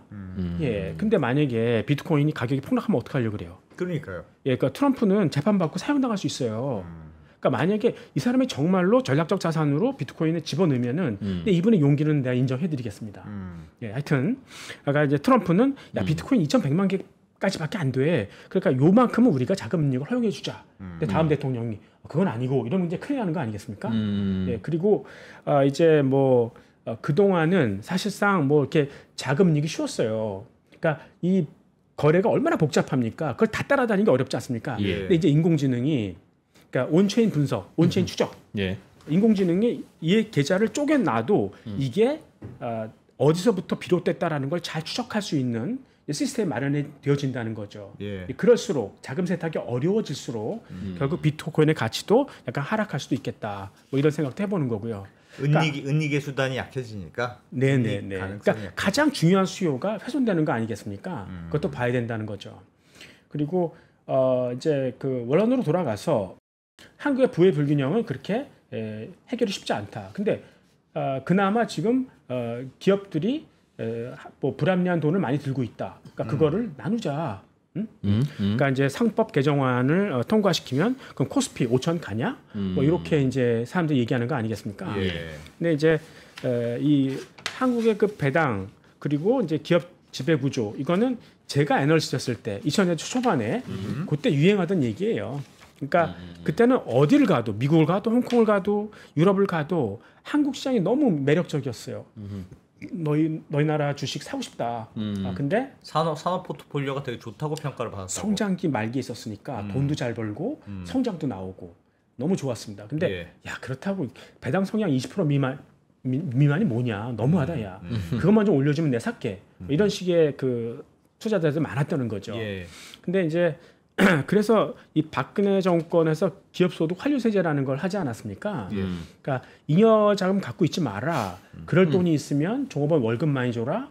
근데 만약에 비트코인이 가격이 폭락하면 어떡하려고 그래요? 그러니까요. 그러니까 트럼프는 재판받고 사형당할 수 있어요. 그러니까 만약에 이 사람이 정말로 전략적 자산으로 비트코인을 집어넣으면은 근데 이분의 용기는 내가 인정해드리겠습니다. 하여튼 아까 이제 트럼프는 야 비트코인 2,100만 개까지밖에 안 돼. 그러니까 요만큼은 우리가 자금 은닉을 허용해주자. 근데 다음 대통령이 그건 아니고 이러면 이제 큰일 나는 거 아니겠습니까? 그리고 이제 뭐 그동안은 사실상 뭐 이렇게 자금 은닉이 쉬웠어요. 그러니까 이 거래가 얼마나 복잡합니까? 그걸 다 따라다니기 어렵지 않습니까? 근데 이제 인공지능이 그러니까 온체인 분석, 온체인 추적, 인공지능이 이 계좌를 쪼개놔도 이게 어디서부터 비롯됐다라는 걸 잘 추적할 수 있는 시스템이 마련이 되어진다는 거죠. 그럴수록 자금 세탁이 어려워질수록 결국 비트코인의 가치도 약간 하락할 수도 있겠다. 뭐 이런 생각도 해보는 거고요. 은닉의 수단이 약해지니까. 그러니까 가장 중요한 수요가 훼손되는 거 아니겠습니까? 그것도 봐야 된다는 거죠. 그리고 이제 그 원론으로 돌아가서 한국의 부의 불균형은 그렇게 해결이 쉽지 않다. 근데 그나마 지금 기업들이 뭐 불합리한 돈을 많이 들고 있다. 그러니까 그거를 나누자. 그러니까 이제 상법 개정안을 통과시키면 그럼 코스피 5천 가냐? 뭐 이렇게 이제 사람들이 얘기하는 거 아니겠습니까? 근데 이제 이 한국의 그 배당 그리고 이제 기업 지배 구조 이거는 제가 애널리스트였을 때 2000년대 초반에 그때 유행하던 얘기예요. 그러니까 그때는 어디를 가도 미국을 가도 홍콩을 가도 유럽을 가도 한국 시장이 너무 매력적이었어요. 너희 나라 주식 사고 싶다. 근데 산업 포트폴리오가 되게 좋다고 평가를 받았다고. 성장기 말기에 있었으니까 돈도 잘 벌고 성장도 나오고 너무 좋았습니다. 근데 야 그렇다고 배당 성향 20% 미만이 뭐냐 너무하다 야. 그것만 좀 올려주면 내 살게. 이런 식의 그 투자자들 많았다는 거죠. 근데 이제 그래서 이 박근혜 정권에서 기업소득 환류세제라는 걸 하지 않았습니까? 그러니까 잉여 자금 갖고 있지 마라. 그럴 돈이 있으면 종업원 월급 많이 줘라.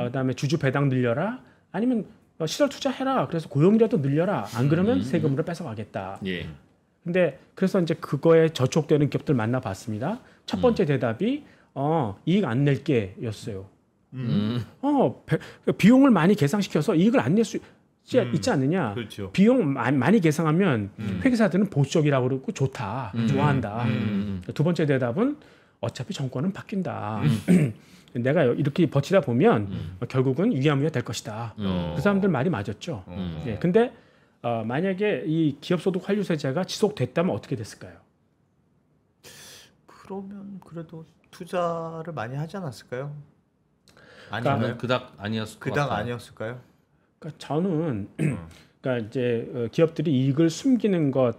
그다음에 주주 배당 늘려라. 아니면 시설 투자해라. 그래서 고용이라도 늘려라. 안 그러면 세금으로 뺏어가겠다. 예. 근데 그래서 이제 그거에 저촉되는 기업들 만나봤습니다. 첫 번째 대답이 이익 안 낼게였어요. 비용을 많이 계상시켜서 이익을 안 낼 수 있지 않느냐. 그렇죠. 비용 많이 계상하면 회계사들은 보수적이라고 그러고 좋다, 좋아한다. 두 번째 대답은 어차피 정권은 바뀐다. 내가 이렇게 버티다 보면 결국은 유야무야 될 것이다. 그 사람들 말이 맞았죠. 예, 근데 만약에 이 기업소득 환류세제가 지속됐다면 어떻게 됐을까요? 그러면 그래도 투자를 많이 하지 않았을까요? 저는 그닥 아니었을 것 그닥 같아요. 아니었을까요? 그러니까 저는 그러니까 이제 기업들이 이익을 숨기는 것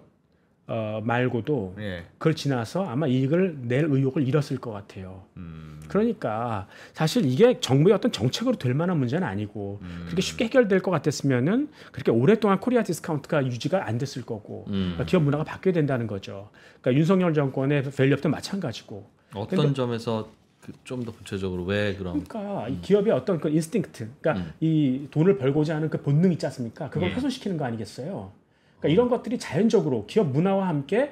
말고도 예. 그걸 지나서 아마 이익을 낼 의욕을 잃었을 것 같아요. 그러니까 사실 이게 정부의 어떤 정책으로 될 만한 문제는 아니고 그렇게 쉽게 해결될 것 같았으면은 그렇게 오랫동안 코리아 디스카운트가 유지가 안 됐을 거고 그러니까 기업 문화가 바뀌어야 된다는 거죠. 그러니까 윤석열 정권의 밸류업도 마찬가지고. 어떤 점에서 좀 더 구체적으로 왜 그럼? 그러니까 이 기업의 어떤 그 인스팅크트, 그러니까 이 돈을 벌고자 하는 그 본능 있지 않습니까? 그걸 훼손시키는 거 아니겠어요? 그러니까 이런 것들이 자연적으로 기업 문화와 함께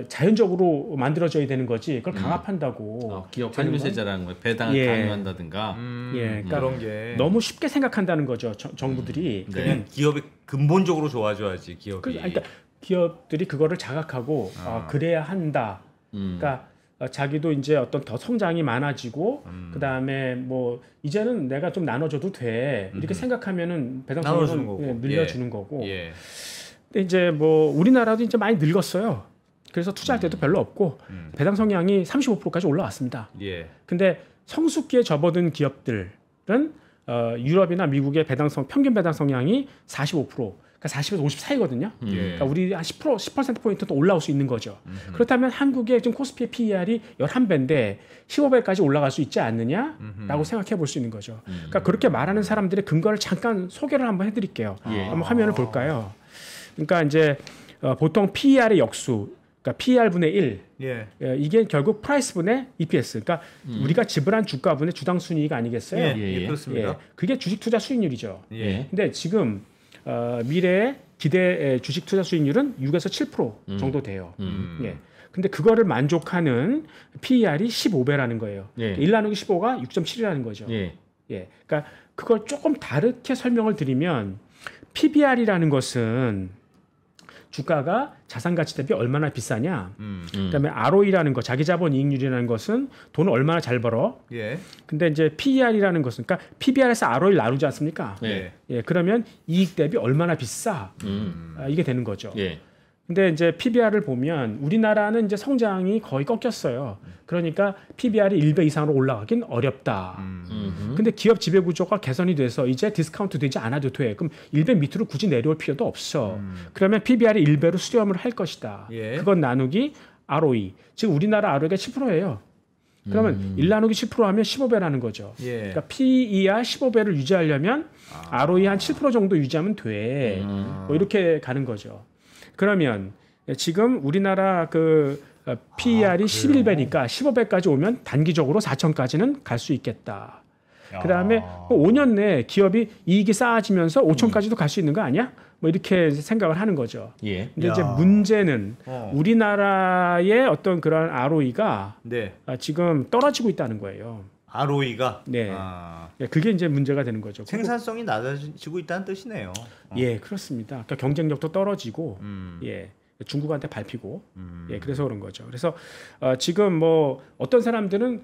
자연적으로 만들어져야 되는 거지. 그걸 강압한다고. 기업 환류세제라는 거예요. 배당을 강요한다든가. 그러니까 그런 게 너무 쉽게 생각한다는 거죠. 정부들이. 그냥 기업이 근본적으로 좋아져야지 기업이. 그러니까 기업들이 그거를 자각하고 그래야 한다. 그러니까 자기도 이제 어떤 더 성장이 많아지고 그 다음에 뭐 이제는 내가 좀 나눠줘도 돼 이렇게 생각하면은 배당 성향은 늘려주는 거고. 예. 근데 이제 뭐 우리나라도 이제 많이 늙었어요. 그래서 투자할 때도 별로 없고 배당 성향이 35%까지 올라왔습니다. 예. 근데 성숙기에 접어든 기업들은 유럽이나 미국의 평균 배당 성향이 45%. 그러니까 40에서 50 사이거든요. 그러니까 우리 한 10% 포인트 더 올라올 수 있는 거죠. 그렇다면 한국의 지금 코스피의 PER이 11배인데 15배까지 올라갈 수 있지 않느냐라고 생각해 볼 수 있는 거죠. 그러니까 그렇게 말하는 사람들의 근거를 잠깐 소개를 한번 해드릴게요. 한번 화면을 볼까요? 그러니까 이제 보통 PER의 역수, 그러니까 PER 분의 1. 이게 결국 프라이스분의 EPS. 그러니까 우리가 지불한 주가분의 주당 순이익 아니겠어요? 예, 그렇습니다. 그게 주식 투자 수익률이죠. 예. 근데 지금 미래의 기대 주식 투자 수익률은 6에서 7% 정도 돼요. 예. 근데 그거를 만족하는 PER이 15배라는 거예요. 1 나누기 15가 6.7이라는 거죠. 예. 그러니까 그걸 조금 다르게 설명을 드리면 PBR이라는 것은 주가가 자산 가치 대비 얼마나 비싸냐. 그다음에 ROE라는 거, 자기 자본 이익률이라는 것은 돈을 얼마나 잘 벌어. 근데 이제 PER이라는 것은 그러니까 PBR에서 ROE를 나누지 않습니까? 그러면 이익 대비 얼마나 비싸. 이게 되는 거죠. 근데 이제 PBR을 보면 우리나라는 이제 성장이 거의 꺾였어요. 그러니까 PBR이 1배 이상으로 올라가긴 어렵다. 근데 기업 지배 구조가 개선이 돼서 이제 디스카운트 되지 않아도 돼. 그럼 1배 밑으로 굳이 내려올 필요도 없어. 그러면 PBR이 1배로 수렴을 할 것이다. 그건 나누기 ROE. 지금 우리나라 ROE가 10%예요. 그러면 1 나누기 10% 하면 15배라는 거죠. 그러니까 PER 15배를 유지하려면 ROE 한 7% 정도 유지하면 돼. 뭐 이렇게 가는 거죠. 그러면 지금 우리나라 그 PER이 11배니까 15배까지 오면 단기적으로 4천까지는 갈 수 있겠다. 그다음에 5년 내에 기업이 이익이 쌓아지면서 5천까지도 갈 수 있는 거 아니야? 뭐 이렇게 생각을 하는 거죠. 근데 이제 문제는 우리나라의 어떤 그런 ROE가 지금 떨어지고 있다는 거예요. ROE가? 그게 이제 문제가 되는 거죠. 생산성이 낮아지고 있다는 뜻이네요. 예, 그렇습니다. 그러니까 경쟁력도 떨어지고, 중국한테 밟히고, 그래서 그런 거죠. 그래서 지금 뭐 어떤 사람들은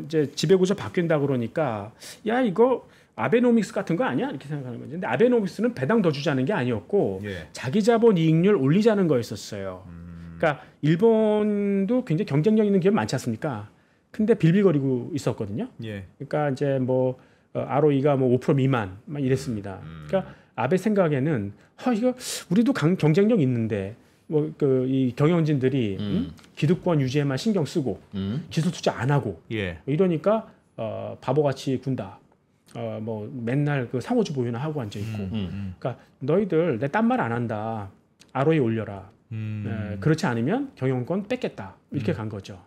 이제 지배구조 바뀐다 그러니까 야 이거 아베노믹스 같은 거 아니야? 이렇게 생각하는 거죠. 근데 아베노믹스는 배당 더 주자는 게 아니었고 자기 자본 이익률 올리자는 거였었어요. 그러니까 일본도 굉장히 경쟁력 있는 기업 많지 않습니까? 근데 빌빌거리고 있었거든요. 그러니까 이제 뭐 ROE가 뭐 5% 미만 막 이랬습니다. 그러니까 아베 생각에는 이거 우리도 경쟁력 있는데 뭐 그 이 경영진들이 기득권 유지에만 신경 쓰고 기술 투자 안 하고 뭐 이러니까 바보같이 군다. 뭐 맨날 그 상호주 보유나 하고 앉아 있고, 그러니까 너희들 내 딴 말 안 한다. ROE 올려라. 그렇지 않으면 경영권 뺏겠다. 이렇게 간 거죠.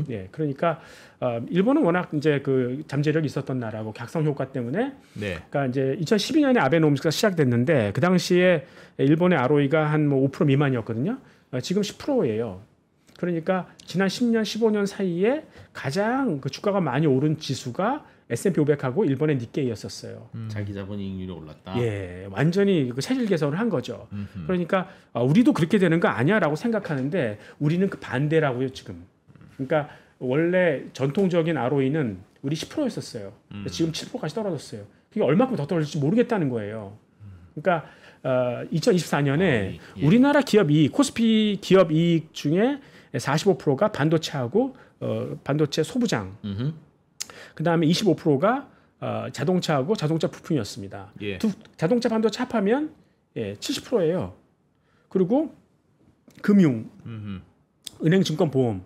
예, 그러니까 일본은 워낙 이제 그 잠재력이 있었던 나라고 각성 효과 때문에, 네. 그러니까 이제 2012년에 아베노미스가 시작됐는데 그 당시에 일본의 ROE가 한 뭐 5% 미만이었거든요. 지금 10%예요. 그러니까 지난 10년, 15년 사이에 가장 그 주가가 많이 오른 지수가 S&P 500하고 일본의 니케이였었어요. 자기 자본 이익률이 올랐다. 예, 완전히 그 체질 개선을 한 거죠. 그러니까 우리도 그렇게 되는 거 아니야라고 생각하는데 우리는 그 반대라고요 지금. 그러니까 원래 전통적인 ROE는 우리 10%였었어요. 지금 7%까지 떨어졌어요. 그게 얼마큼 더 떨어질지 모르겠다는 거예요. 그러니까 2024년에 예. 우리나라 기업 이익, 코스피 기업 이익 중에 45%가 반도체하고 반도체 소부장, 그 다음에 25%가 자동차하고 자동차 부품이었습니다. 예. 자동차 반도체 합하면 70%예요. 그리고 금융, 은행, 증권, 보험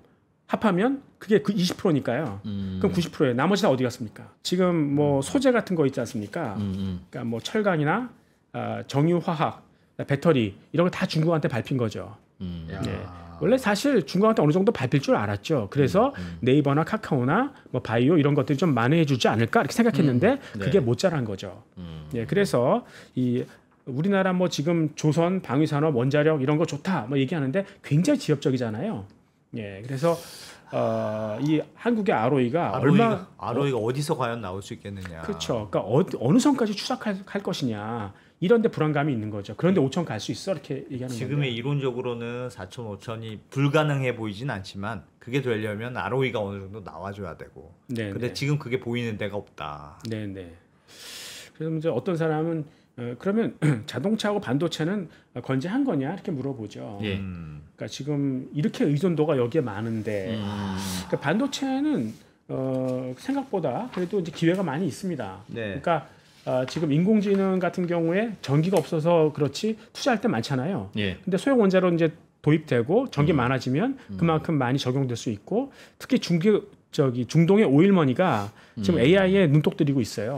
합하면 그게 그 20%니까요. 그럼 90%예요. 나머지 다 어디 갔습니까? 지금 뭐 소재 같은 거 있지 않습니까? 그러니까 뭐 철강이나 정유화학, 배터리 이런 거 다 중국한테 밟힌 거죠. 네. 원래 사실 중국한테 어느 정도 밟힐 줄 알았죠. 그래서 네이버나 카카오나 뭐 바이오 이런 것들이 좀 만회해주지 않을까 이렇게 생각했는데 그게 못 자란 거죠. 네. 그래서 이 우리나라 뭐 지금 조선 방위산업 원자력 이런 거 좋다 뭐 얘기하는데 굉장히 지엽적이잖아요. 예, 그래서 이 한국의 ROE가 ROE가 어디서 과연 나올 수 있겠느냐. 그렇죠. 그러니까 어느 선까지 추락할 것이냐 이런데 불안감이 있는 거죠. 그런데 5천 갈 수 있어 이렇게 얘기하는 건데. 지금의 이론적으로는 4천, 5천이 불가능해 보이진 않지만 그게 되려면 ROE가 어느 정도 나와줘야 되고. 네. 근데 지금 그게 보이는 데가 없다. 네, 네. 그래서 이제 어떤 사람은 그러면 자동차하고 반도체는 건재한 거냐 이렇게 물어보죠. 예. 그러니까 지금 이렇게 의존도가 여기에 많은데 그러니까 반도체는 생각보다 그래도 이제 기회가 많이 있습니다. 네. 그러니까 지금 인공지능 같은 경우에 전기가 없어서 그렇지 투자할 때 많잖아요. 예. 근데 소형 원자로 이제 도입되고 전기 많아지면 그만큼 많이 적용될 수 있고 특히 중동의 오일머니가 지금 AI에 눈독 들이고 있어요.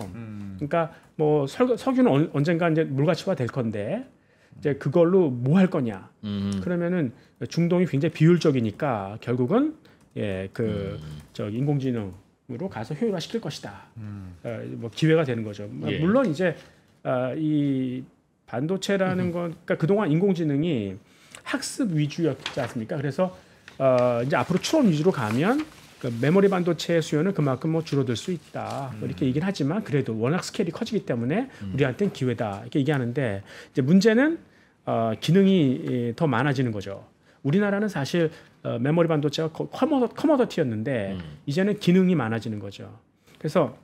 그러니까 뭐 석유는 언젠가 이제 물가치화 될 건데 이제 그걸로 뭐 할 거냐? 그러면은 중동이 굉장히 비효율적이니까 결국은 인공지능으로 가서 효율화 시킬 것이다. 뭐 기회가 되는 거죠. 예. 물론 이제 이 반도체라는 건 그러니까 그동안 인공지능이 학습 위주였지 않습니까? 그래서 이제 앞으로 추론 위주로 가면 그 메모리 반도체 수요는 그만큼 뭐 줄어들 수 있다. 뭐 이렇게 얘기는 하지만 그래도 워낙 스케일이 커지기 때문에 우리한테는 기회다. 이렇게 얘기하는데 이제 문제는 기능이 더 많아지는 거죠. 우리나라는 사실 메모리 반도체가 커머더티였는데 이제는 기능이 많아지는 거죠. 그래서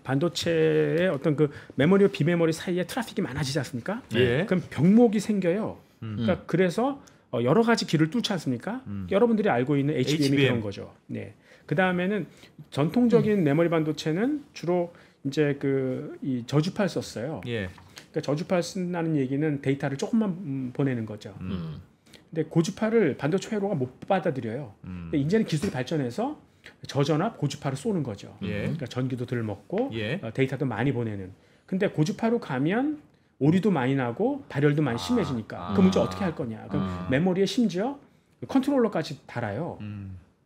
반도체의 어떤 그 메모리와 비메모리 사이에 트래픽이 많아지지 않습니까? 예. 그럼 병목이 생겨요. 그러니까 그래서 여러 가지 길을 뚫지 않습니까? 여러분들이 알고 있는 HBM이 그런 거죠. 네. 그 다음에는 전통적인 메모리 반도체는 주로 이제 이 저주파를 썼어요. 예. 그러니까 저주파를 쓴다는 얘기는 데이터를 조금만 보내는 거죠. 근데 고주파를 반도체 회로가 못 받아들여요. 근데 이제는 기술이 발전해서 저전압 고주파를 쏘는 거죠. 예. 그러니까 전기도 덜 먹고 예. 데이터도 많이 보내는. 근데 고주파로 가면 오류도 많이 나고 발열도 많이 심해지니까 그 문제 어떻게 할 거냐. 그럼 메모리에 심지어 컨트롤러까지 달아요.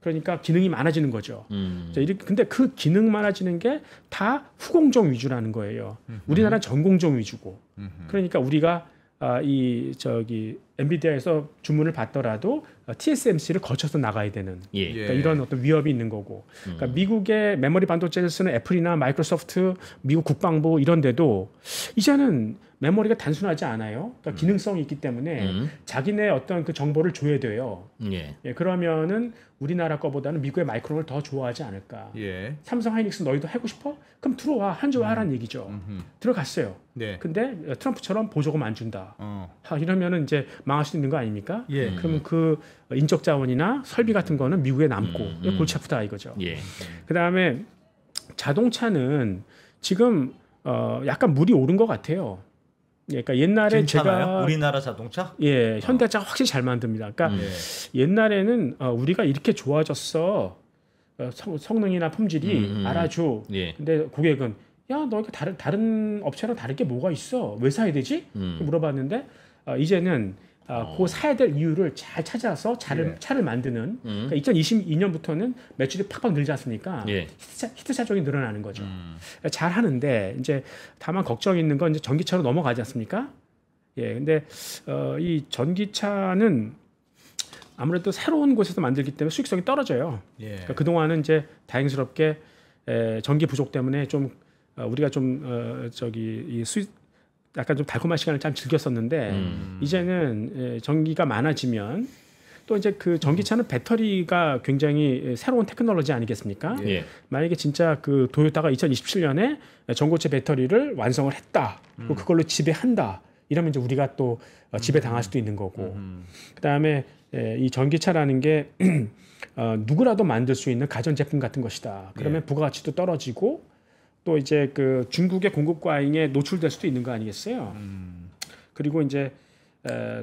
그러니까 기능이 많아지는 거죠. 자, 근데 그 기능 많아지는 게 다 후공정 위주라는 거예요. 우리나라는 전공정 위주고. 그러니까 우리가 엔비디아에서 주문을 받더라도 TSMC를 거쳐서 나가야 되는 그러니까 이런 어떤 위협이 있는 거고. 그러니까 미국의 메모리 반도체를 쓰는 애플이나 마이크로소프트, 미국 국방부 이런 데도 이제는 메모리가 단순하지 않아요. 그러니까 기능성이 있기 때문에 자기네 어떤 그 정보를 줘야 돼요. 예, 그러면은 우리나라 거보다는 미국의 마이크론을 더 좋아하지 않을까. 예. 삼성 하이닉스 너희도 하고 싶어? 그럼 들어와. 한주와 하라는 얘기죠. 들어갔어요. 네. 근데 트럼프처럼 보조금 안 준다. 이러면은 이제 망할 수 있는 거 아닙니까? 예. 그러면 그 인적 자원이나 설비 같은 거는 미국에 남고 골치 아프다 이거죠. 예. 그다음에 자동차는 지금 약간 물이 오른 것 같아요. 그러니까 옛날에 괜찮아요? 제가 우리나라 자동차? 예, 현대차가 확실히 잘 만듭니다. 그러니까 옛날에는 우리가 이렇게 좋아졌어. 성능이나 품질이 알아줘. 예. 근데 고객은 야, 너희가 다른 업체랑 다를 게 뭐가 있어? 왜 사야 되지? 물어봤는데 이제는 그 사야 될 이유를 잘 찾아서 차를 만드는. 그러니까 2022년부터는 매출이 팍팍 늘지 않습니까? 히트차 쪽이 늘어나는 거죠. 잘 하는데 이제 다만 걱정 있는 건 이제 전기차로 넘어가지 않습니까? 근데 이 전기차는 아무래도 새로운 곳에서 만들기 때문에 수익성이 떨어져요. 그러니까 그동안은 이제 다행스럽게 전기 부족 때문에 좀 우리가 좀 이 수익 약간 좀 달콤한 시간을 참 즐겼었는데 이제는 전기가 많아지면 또 이제 그 전기차는 배터리가 굉장히 새로운 테크놀로지 아니겠습니까? 만약에 진짜 그 도요타가 2027년에 전고체 배터리를 완성을 했다, 그리고 그걸로 지배한다, 이러면 이제 우리가 또 지배당할 수도 있는 거고. 그다음에 이 전기차라는 게 누구라도 만들 수 있는 가전제품 같은 것이다. 그러면 부가가치도 떨어지고 또 이제 그 중국의 공급 과잉에 노출될 수도 있는 거 아니겠어요? 그리고 이제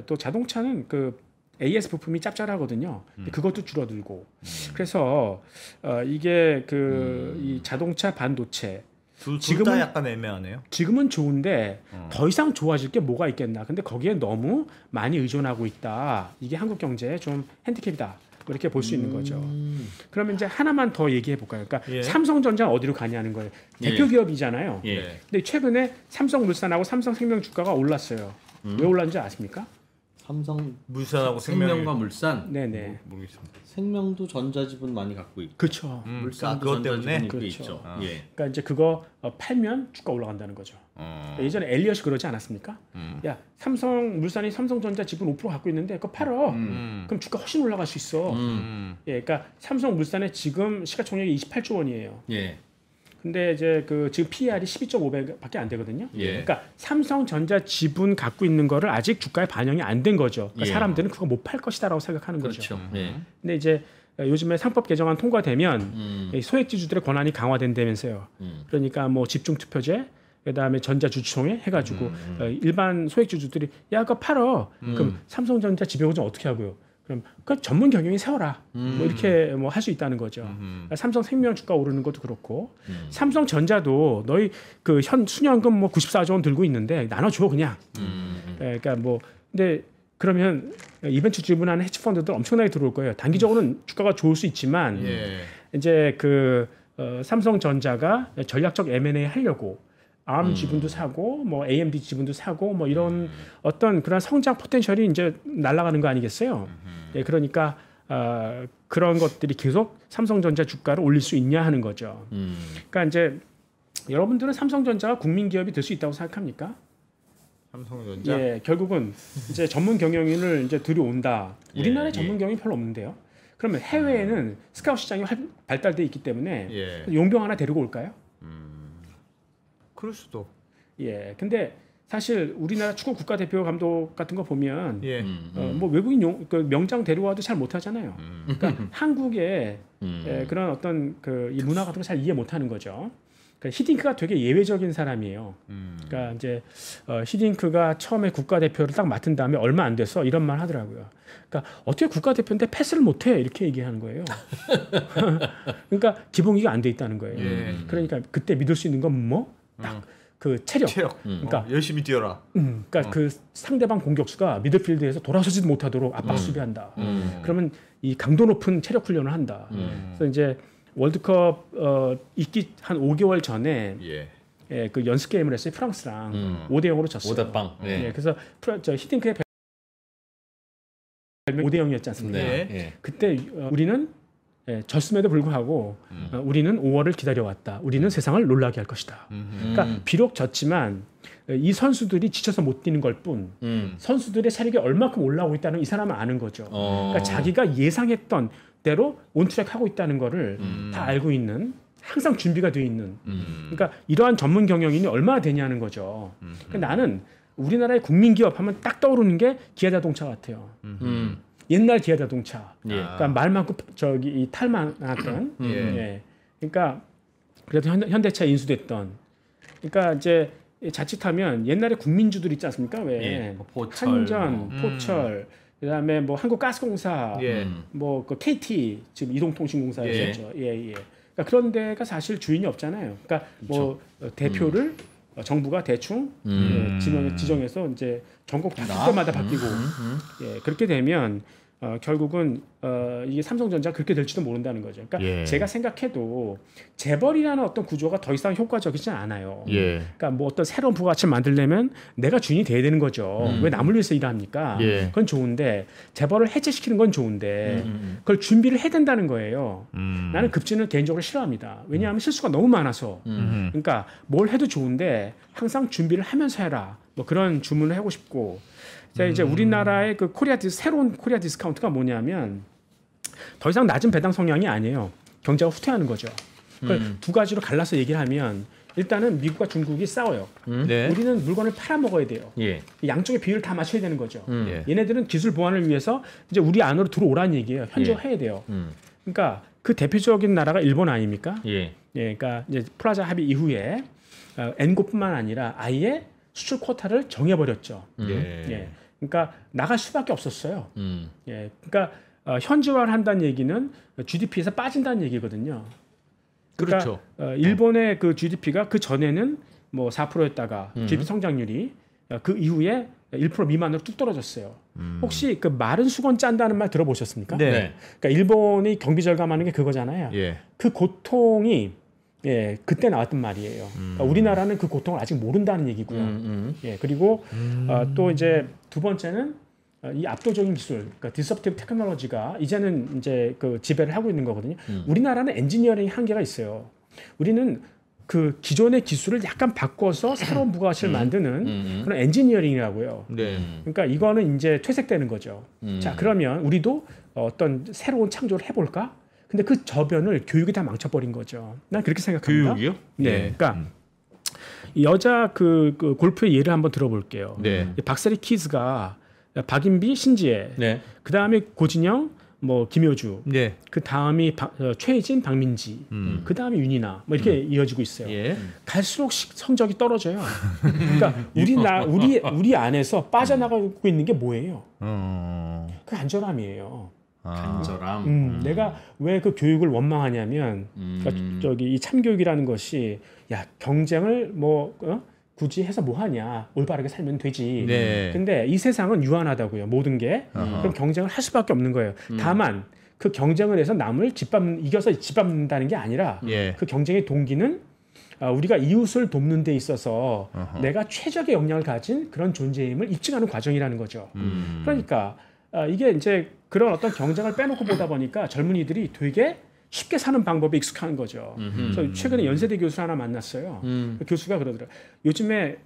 또 자동차는 그 AS 부품이 짭짤하거든요. 근데 그것도 줄어들고. 그래서 이게 그 이 자동차 반도체 지금은 약간 애매하네요. 지금은 좋은데 더 이상 좋아질 게 뭐가 있겠나? 근데 거기에 너무 많이 의존하고 있다. 이게 한국 경제의 좀 핸디캡이다. 이렇게 볼 수 있는 거죠. 그러면 이제 하나만 더 얘기해 볼까요? 그러니까 삼성전자는 어디로 가냐는 거예요. 대표 기업이잖아요. 근데 최근에 삼성물산하고 삼성생명 주가가 올랐어요. 왜 올랐는지 아십니까? 물산하고 생명과 물산. 네네. 모르겠습니다. 생명도 전자지분 많이 갖고 있고. 그렇죠. 물산도 그것 때문에 전자지분이 그렇죠. 있죠. 그러니까 이제 그거 팔면 주가 올라간다는 거죠. 예전에 엘리엇이 그러지 않았습니까? 야, 삼성물산이 삼성전자 지분 5% 갖고 있는데 그거 팔어. 그럼 주가 훨씬 올라갈 수 있어. 그러니까 삼성물산의 지금 시가총액이 28조 원이에요. 근데 이제 그 지금 PER이 12.5배밖에 안 되거든요. 그러니까 삼성전자 지분 갖고 있는 거를 아직 주가에 반영이 안 된 거죠. 그러니까 사람들은 그거 못 팔 것이다라고 생각하는 거죠. 근데 이제 요즘에 상법 개정안 통과되면 소액주주들의 권한이 강화된다면서요. 그러니까 뭐 집중투표제, 그다음에 전자주주총회 해가지고 일반 소액주주들이 야 그거 팔어. 그럼 삼성전자 지배구조 어떻게 하고요? 그럼 그 전문 경영이 세워라. 뭐 이렇게 뭐 할 수 있다는 거죠. 삼성생명 주가 오르는 것도 그렇고, 삼성전자도 너희 그 순연금 뭐 94조 원 들고 있는데 나눠줘 그냥. 그러니까 뭐 근데 그러면 이벤트 지분하는 헤지펀드들 엄청나게 들어올 거예요. 단기적으로는 주가가 좋을 수 있지만 이제 그 삼성전자가 전략적 M&A 하려고. ARM 지분도 사고 뭐 AMD 지분도 사고 뭐 이런 어떤 그런 성장 포텐셜이 이제 날아가는 거 아니겠어요? 그러니까 그런 것들이 계속 삼성전자 주가를 올릴 수 있냐 하는 거죠. 그러니까 이제 여러분들은 삼성전자가 국민 기업이 될 수 있다고 생각합니까? 삼성전자. 결국은 이제 전문 경영인을 이제 들여온다. 우리나라에 전문 경영이 별로 없는데요. 그러면 해외에는 스카우트 시장이 발달돼 있기 때문에 용병 하나 데리고 올까요? 그럴 수도. 근데 사실 우리나라 축구 국가대표 감독 같은 거 보면 뭐 외국인 그 명장 데려와도 잘 못하잖아요. 그러니까 한국의 그런 어떤 그 이 문화 같은 거 잘 이해 못하는 거죠. 그러니까 히딩크가 되게 예외적인 사람이에요. 그러니까 이제 히딩크가 처음에 국가대표를 딱 맡은 다음에 얼마 안 돼서 이런 말 하더라고요. 그러니까 어떻게 국가대표인데 패스를 못해 이렇게 얘기하는 거예요. 그러니까 기본기가 안 돼 있다는 거예요. 그러니까 그때 믿을 수 있는 건 뭐? 딱 그 체력. 그러니까 열심히 뛰어라. 그러니까 그 상대방 공격수가 미드필드에서 돌아서지도 못하도록 압박 수비한다. 그러면 이 강도 높은 체력 훈련을 한다. 그래서 이제 월드컵 있기 한 5개월 전에 그 연습 게임을 했어요. 프랑스랑 5대0으로 졌어요. 5대0. 그래서 히딩크의 별명 5대0이었지 않습니까? 그때 우리는 졌음에도 불구하고 우리는 5월을 기다려왔다. 우리는 세상을 놀라게 할 것이다. 그러니까 비록 졌지만 이 선수들이 지쳐서 못 뛰는 걸 뿐 선수들의 체력이 얼마큼 올라오고 있다는 이 사람은 아는 거죠. 그러니까 자기가 예상했던 대로 온트랙하고 있다는 거를 다 알고 있는, 항상 준비가 돼 있는. 그러니까 이러한 전문 경영인이 얼마나 되냐는 거죠. 그러니까 나는 우리나라의 국민기업 하면 딱 떠오르는 게 기아자동차 같아요. 옛날 기아자동차. 그러니까 말 많고 이 탈 많았던. 그러니까 그래도 현대차에 인수됐던. 그러니까 이제 자칫하면 옛날에 국민주들 있지 않습니까? 왜 포철, 한전, 포철, 그다음에 뭐 한국가스공사, 뭐 그 KT 지금 이동통신공사였죠. 그러니까 그런 데가 사실 주인이 없잖아요. 그러니까 뭐 대표를 정부가 대충 지정해서 이제 전국 바뀔 때마다 바뀌고 예, 그렇게 되면 결국은 이게 삼성전자가 그렇게 될지도 모른다는 거죠. 그러니까 예. 제가 생각해도 재벌이라는 어떤 구조가 더 이상 효과적이지 않아요. 예. 그러니까 뭐 어떤 새로운 부가가치를 만들려면 내가 주인이 돼야 되는 거죠. 왜 남을 위해서 일합니까? 예. 그건 좋은데 재벌을 해체시키는 건 좋은데 그걸 준비를 해야 된다는 거예요. 나는 급진을 개인적으로 싫어합니다. 왜냐하면 실수가 너무 많아서. 그러니까 뭘 해도 좋은데 항상 준비를 하면서 해라. 뭐 그런 주문을 하고 싶고. 자, 이제 우리나라의 그 새로운 코리아 디스카운트가 뭐냐면 더 이상 낮은 배당 성향이 아니에요. 경제가 후퇴하는 거죠. 그러니까 두 가지로 갈라서 얘기를 하면 일단은 미국과 중국이 싸워요. 네. 우리는 물건을 팔아 먹어야 돼요. 예. 양쪽의 비율을 다 맞춰야 되는 거죠. 예. 얘네들은 기술 보완을 위해서 이제 우리 안으로 들어오라는 얘기예요. 현지화해야 돼요. 그러니까 그 대표적인 나라가 일본 아닙니까? 예. 예, 그러니까 이제 플라자 합의 이후에 엔고뿐만 아니라 아예 수출 쿼타를 정해버렸죠. 예. 그러니까 나갈 수밖에 없었어요. 예, 그러니까 현지화를 한다는 얘기는 GDP에서 빠진다는 얘기거든요. 그러니까, 그렇죠. 일본의 그 GDP가 그 전에는 뭐 4%였다가 GDP 성장률이 그 이후에 1% 미만으로 뚝 떨어졌어요. 혹시 그 마른 수건 짠다는 말 들어보셨습니까? 네. 그러니까 일본이 경비 절감하는 게 그거잖아요. 예. 그 고통이 예, 그때 나왔던 말이에요. 그러니까 우리나라는 그 고통을 아직 모른다는 얘기고요. 예, 그리고 또 이제 두 번째는 이 압도적인 기술, 그러니까 디스럽티브 테크놀로지가 이제는 이제 그 지배를 하고 있는 거거든요. 우리나라는 엔지니어링 한계가 있어요. 우리는 그 기존의 기술을 약간 바꿔서 새로운 부가가치를 만드는 그런 엔지니어링이라고요. 네. 그러니까 이거는 이제 퇴색되는 거죠. 자, 그러면 우리도 어떤 새로운 창조를 해볼까? 근데 그 저변을 교육이 다 망쳐버린 거죠. 난 그렇게 생각합니다. 교육이요? 네. 예. 그러니까 여자 그 골프의 예를 한번 들어볼게요. 네. 박세리 키즈가 박인비, 신지혜, 네. 그 다음에 고진영, 뭐 김효주, 네. 그 다음이 최혜진, 박민지, 그 다음에 윤이나 뭐 이렇게 이어지고 있어요. 예. 갈수록 성적이 떨어져요. 그러니까 우리 안에서 빠져나가고 있는 게 뭐예요? 그 안전함이에요. 간절함. 내가 왜 그 교육을 원망하냐면 그러니까 저기 이 참교육이라는 것이 야 경쟁을 뭐 굳이 해서 뭐 하냐 올바르게 살면 되지. 네. 근데 이 세상은 유한하다고요. 모든 게 그럼 경쟁을 할 수밖에 없는 거예요. 다만 그 경쟁을 해서 남을 이겨서 짓밟는다는 게 아니라 예. 그 경쟁의 동기는 우리가 이웃을 돕는 데 있어서 내가 최적의 역량을 가진 그런 존재임을 입증하는 과정이라는 거죠. 그러니까 이게 이제 그런 어떤 경쟁을 빼놓고 보다 보니까 젊은이들이 되게 쉽게 사는 방법에 익숙한 거죠. 그래서 최근에 연세대 교수 하나 만났어요. 그 교수가 그러더라고요. 요즘에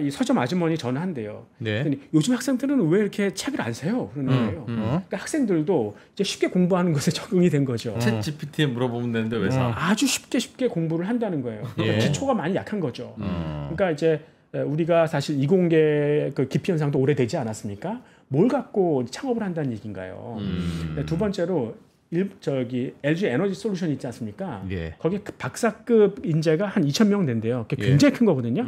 이 서점 아주머니 전화한대요. 네. 그랬더니 요즘 학생들은 왜 이렇게 책을 안 사요? 그러는 거예요. 그러니까 학생들도 이제 쉽게 공부하는 것에 적응이 된 거죠. 챗 GPT에 물어보면 되는데 왜 사? 아주 쉽게 공부를 한다는 거예요. 그러니까 예. 기초가 많이 약한 거죠. 그러니까 이제 우리가 사실 이공계 그 기피 현상도 오래되지 않았습니까? 뭘 갖고 창업을 한다는 얘기인가요? 두 번째로 저기 LG 에너지 솔루션 있지 않습니까? 예. 거기에 그 박사급 인재가 한 2,000명 된대요. 그게 굉장히 큰 거거든요.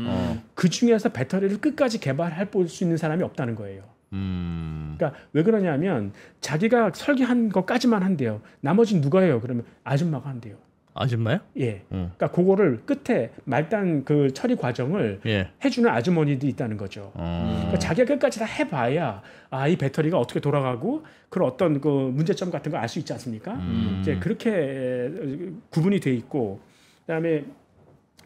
그 중에서 배터리를 끝까지 개발할 수 있는 사람이 없다는 거예요. 그러니까 왜 그러냐면 자기가 설계한 것까지만 한대요. 나머지는 누가 해요? 그러면 아줌마가 한대요. 아줌마요? 예. 그러니까 그거를 끝에 말단 그 처리 과정을 예. 해주는 아주머니도 있다는 거죠. 그러니까 자기가 끝까지 다 해봐야 이 배터리가 어떻게 돌아가고 그런 어떤 그 문제점 같은 걸 알 수 있지 않습니까? 이제 그렇게 구분이 돼 있고 그다음에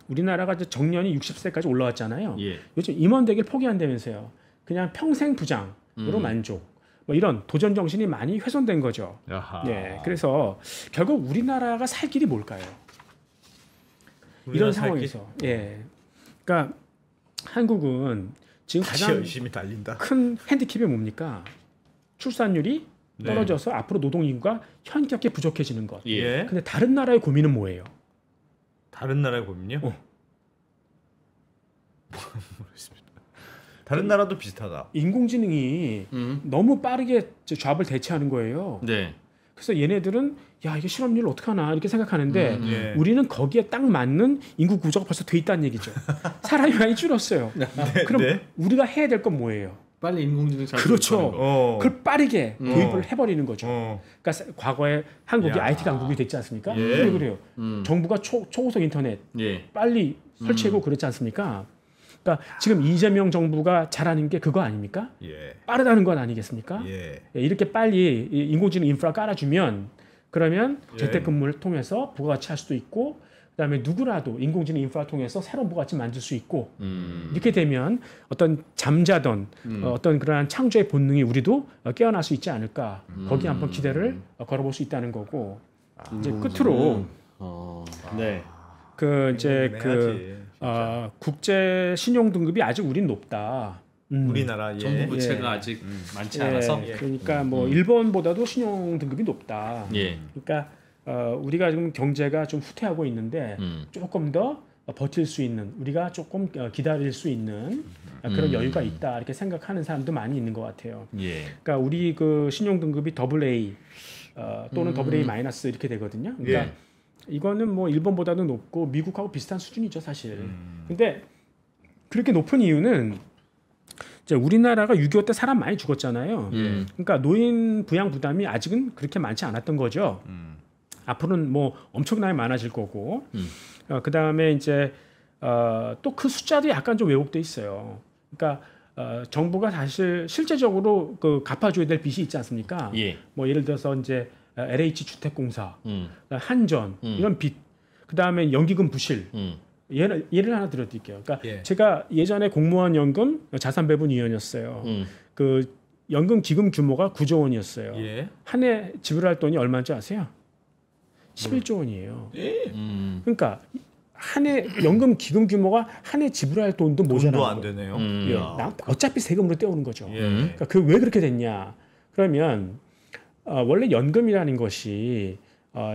우리나라가 이제 정년이 60세까지 올라왔잖아요. 예. 요즘 임원되기를 포기한다면서요. 그냥 평생 부장으로 만족. 뭐 이런 도전 정신이 많이 훼손된 거죠. 야하. 네, 그래서 결국 우리나라가 살 길이 뭘까요? 이런 상황에서, 예, 그러니까 한국은 지금 가장 열심히 달린다. 큰 핸디캡이 뭡니까? 출산율이 떨어져서 앞으로 노동 인구가 현격히 부족해지는 것. 예. 근데 다른 나라의 고민은 뭐예요? 다른 나라의 고민요? 모르겠습니다. 다른 나라도 비슷하다. 인공지능이 너무 빠르게 잡을 대체하는 거예요. 네. 그래서 얘네들은 야 이게 실업률 어떡하나 이렇게 생각하는데 예. 우리는 거기에 딱 맞는 인구 구조가 벌써 돼 있다는 얘기죠. 사람이 많이 줄었어요. 그럼 네. 우리가 해야 될 건 뭐예요? 빨리 인공지능 잘 그렇죠. 거. 그걸 빠르게 도입을 해버리는 거죠. 그러니까 과거에 한국이 IT 강국이 됐지 않습니까? 왜 그래요? 정부가 초고속 인터넷 빨리 설치하고 그랬지 않습니까? 그러니까 지금 이재명 정부가 잘하는 게 그거 아닙니까? 빠르다는 건 아니겠습니까? 이렇게 빨리 인공지능 인프라 깔아주면 그러면 재택근무를 통해서 부가가치 할 수도 있고 그다음에 누구라도 인공지능 인프라 통해서 새로운 부가가치 만들 수 있고 이렇게 되면 어떤 잠자던 어떤 그러한 창조의 본능이 우리도 깨어날 수 있지 않을까 거기에 한번 기대를 걸어볼 수 있다는 거고 이제 끝으로 그 이제 국제 신용 등급이 아직 우린 높다. 우리나라 정부 부채가 아직 많지 않아서 그러니까 뭐 일본보다도 신용 등급이 높다. 그러니까 우리가 지금 경제가 좀 후퇴하고 있는데 조금 더 버틸 수 있는 우리가 조금 기다릴 수 있는 그런 여유가 있다 이렇게 생각하는 사람도 많이 있는 것 같아요. 그러니까 우리 그 신용 등급이 AA 또는 AA 마이너스 이렇게 되거든요. 그러니까 이거는 뭐 일본보다도 높고 미국하고 비슷한 수준이죠 사실. 근데 그렇게 높은 이유는 이제 우리나라가 6.25 때 사람 많이 죽었잖아요. 그러니까 노인 부양 부담이 아직은 그렇게 많지 않았던 거죠. 앞으로는 뭐 엄청나게 많아질 거고 그 다음에 이제 또 그 숫자도 약간 좀 왜곡돼 있어요. 그러니까 정부가 사실 실제적으로 그 갚아줘야 될 빚이 있지 않습니까? 뭐 예를 들어서 이제 LH 주택공사, 한전 이런 빚, 그 다음에 연기금 부실. 예를 하나 들어드릴게요. 그러니까 제가 예전에 공무원 연금 자산배분위원이었어요. 그 연금 기금 규모가 9조 원이었어요. 한 해 지불할 돈이 얼마인지 아세요? 11조 원이에요. 그러니까 한 해 연금 기금 규모가 한 해 지불할 돈도 모자라는 안 되네요. 어차피 세금으로 떼오는 거죠. 그러니까 그 왜 그렇게 됐냐? 그러면 원래 연금이라는 것이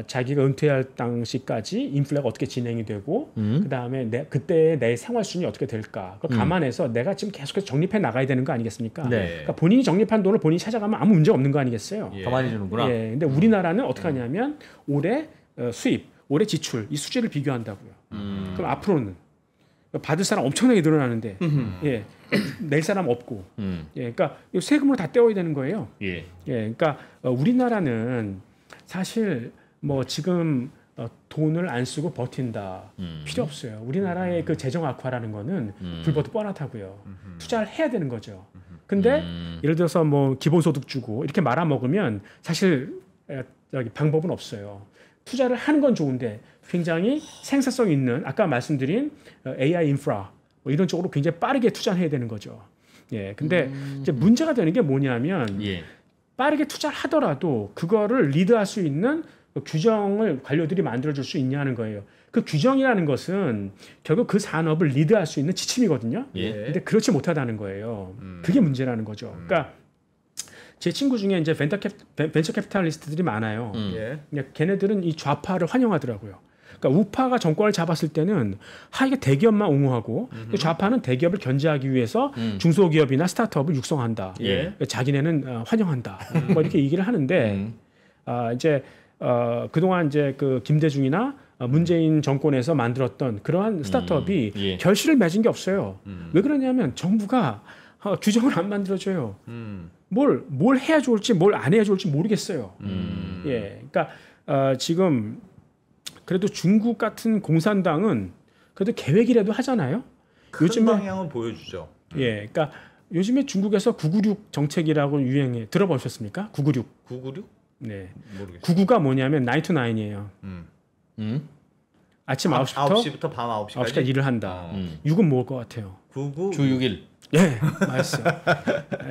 자기가 은퇴할 당시까지 인플레가 어떻게 진행이 되고 그다음에 그때 내 생활 수준이 어떻게 될까 그걸 감안해서 내가 지금 계속해서 적립해 나가야 되는 거 아니겠습니까? 그러니까 본인이 적립한 돈을 본인이 찾아가면 아무 문제 없는 거 아니겠어요? 더 많이 주는구나. 근데 우리나라는 어떻게 하냐면 올해 수입, 올해 지출 이 수지를 비교한다고요. 그럼 앞으로는 받을 사람 엄청나게 늘어나는데 낼 사람 없고 그러니까 세금으로 다 떼어야 되는 거예요. 그러니까 우리나라는 사실 뭐 지금 돈을 안 쓰고 버틴다 필요 없어요. 우리나라의 그 재정 악화라는 거는 불보듯 뻔하다고요. 투자를 해야 되는 거죠. 근데 예를 들어서 뭐 기본소득 주고 이렇게 말아먹으면 사실 방법은 없어요. 투자를 하는 건 좋은데 굉장히 생산성 있는 아까 말씀드린 AI 인프라 뭐 이런 쪽으로 굉장히 빠르게 투자해야 되는 거죠. 근데 이제 문제가 되는 게 뭐냐면 빠르게 투자를 하더라도 그거를 리드할 수 있는 규정을 관료들이 만들어줄 수 있냐는 거예요. 그 규정이라는 것은 결국 그 산업을 리드할 수 있는 지침이거든요. 근데 그렇지 못하다는 거예요. 그게 문제라는 거죠. 그러니까 제 친구 중에 이제 벤처 캐피탈리스트들이 많아요. 걔네들은 이 좌파를 환영하더라고요. 그러니까 우파가 정권을 잡았을 때는 이게 대기업만 옹호하고 좌파는 대기업을 견제하기 위해서 중소기업이나 스타트업을 육성한다. 자기네는 환영한다. 뭐 이렇게 얘기를 하는데 이제 그동안 이제 그 김대중이나 문재인 정권에서 만들었던 그러한 스타트업이 결실을 맺은 게 없어요. 왜 그러냐면 정부가 규정을 안 만들어줘요. 뭘 해야 좋을지 뭘 안 해야 좋을지 모르겠어요. 그러니까 지금 그래도 중국 같은 공산당은 그래도 계획이라도 하잖아요. 요즘 방향은 보여주죠. 그러니까 요즘에 중국에서 996 정책이라고 유행해 들어보셨습니까? 996. 996? 네. 모르겠어요. 99가 뭐냐면 9 to 9이에요. 아침 9시부터 밤 9시까지 일을 한다. 6은 뭘 것 같아요? 99. 주 6일. 맞았어요.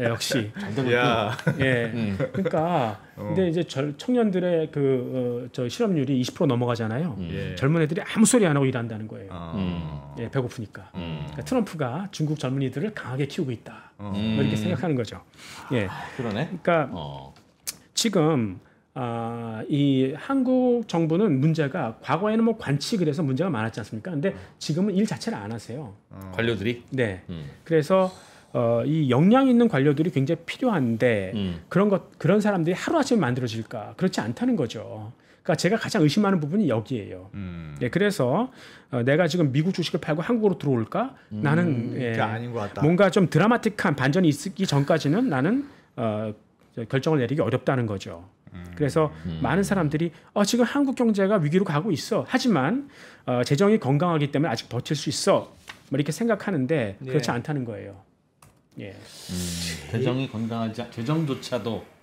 역시. 그러니까 근데 이제 청년들의 저 실업률이 20% 넘어가잖아요. 젊은 애들이 아무 소리 안 하고 일한다는 거예요. 배고프니까. 그러니까 트럼프가 중국 젊은이들을 강하게 키우고 있다. 뭐 이렇게 생각하는 거죠. 그러네. 그러니까 지금 이 한국 정부는 문제가 과거에는 뭐 관칙을 해서 문제가 많았지 않습니까? 근데 지금은 일 자체를 안 하세요. 관료들이? 네. 그래서 이 역량 있는 관료들이 굉장히 필요한데 그런 사람들이 하루아침에 만들어질까? 그렇지 않다는 거죠. 그러니까 제가 가장 의심하는 부분이 여기에요. 예, 그래서 내가 지금 미국 주식을 팔고 한국으로 들어올까? 나는 그게 아닌 것 같다. 뭔가 좀 드라마틱한 반전이 있기 전까지는 나는 결정을 내리기 어렵다는 거죠. 그래서 많은 사람들이 지금 한국 경제가 위기로 가고 있어. 하지만 재정이 건강하기 때문에 아직 버틸 수 있어. 뭐 이렇게 생각하는데 그렇지 않다는 거예요. 예. 재정이 건강하지 재정조차도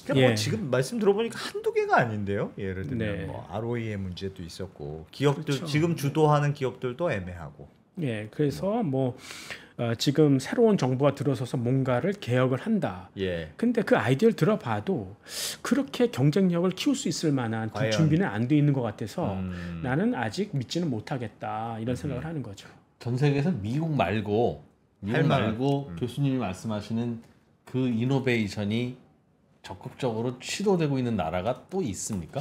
그러니까 뭐 지금 말씀 들어보니까 한두 개가 아닌데요. 예를 들면 네. 뭐 ROE의 문제도 있었고 기업들 그렇죠. 지금 주도하는 기업들도 애매하고. 예. 그래서 뭐 지금 새로운 정부가 들어서서 뭔가를 개혁을 한다. 예. 근데 그 아이디어를 들어봐도 그렇게 경쟁력을 키울 수 있을 만한 그 과연. 준비는 안 돼 있는 것 같아서 나는 아직 믿지는 못하겠다 이런 생각을 하는 거죠. 전 세계에서 미국 말고 교수님이 말씀하시는 그 이노베이션이 적극적으로 시도되고 있는 나라가 또 있습니까?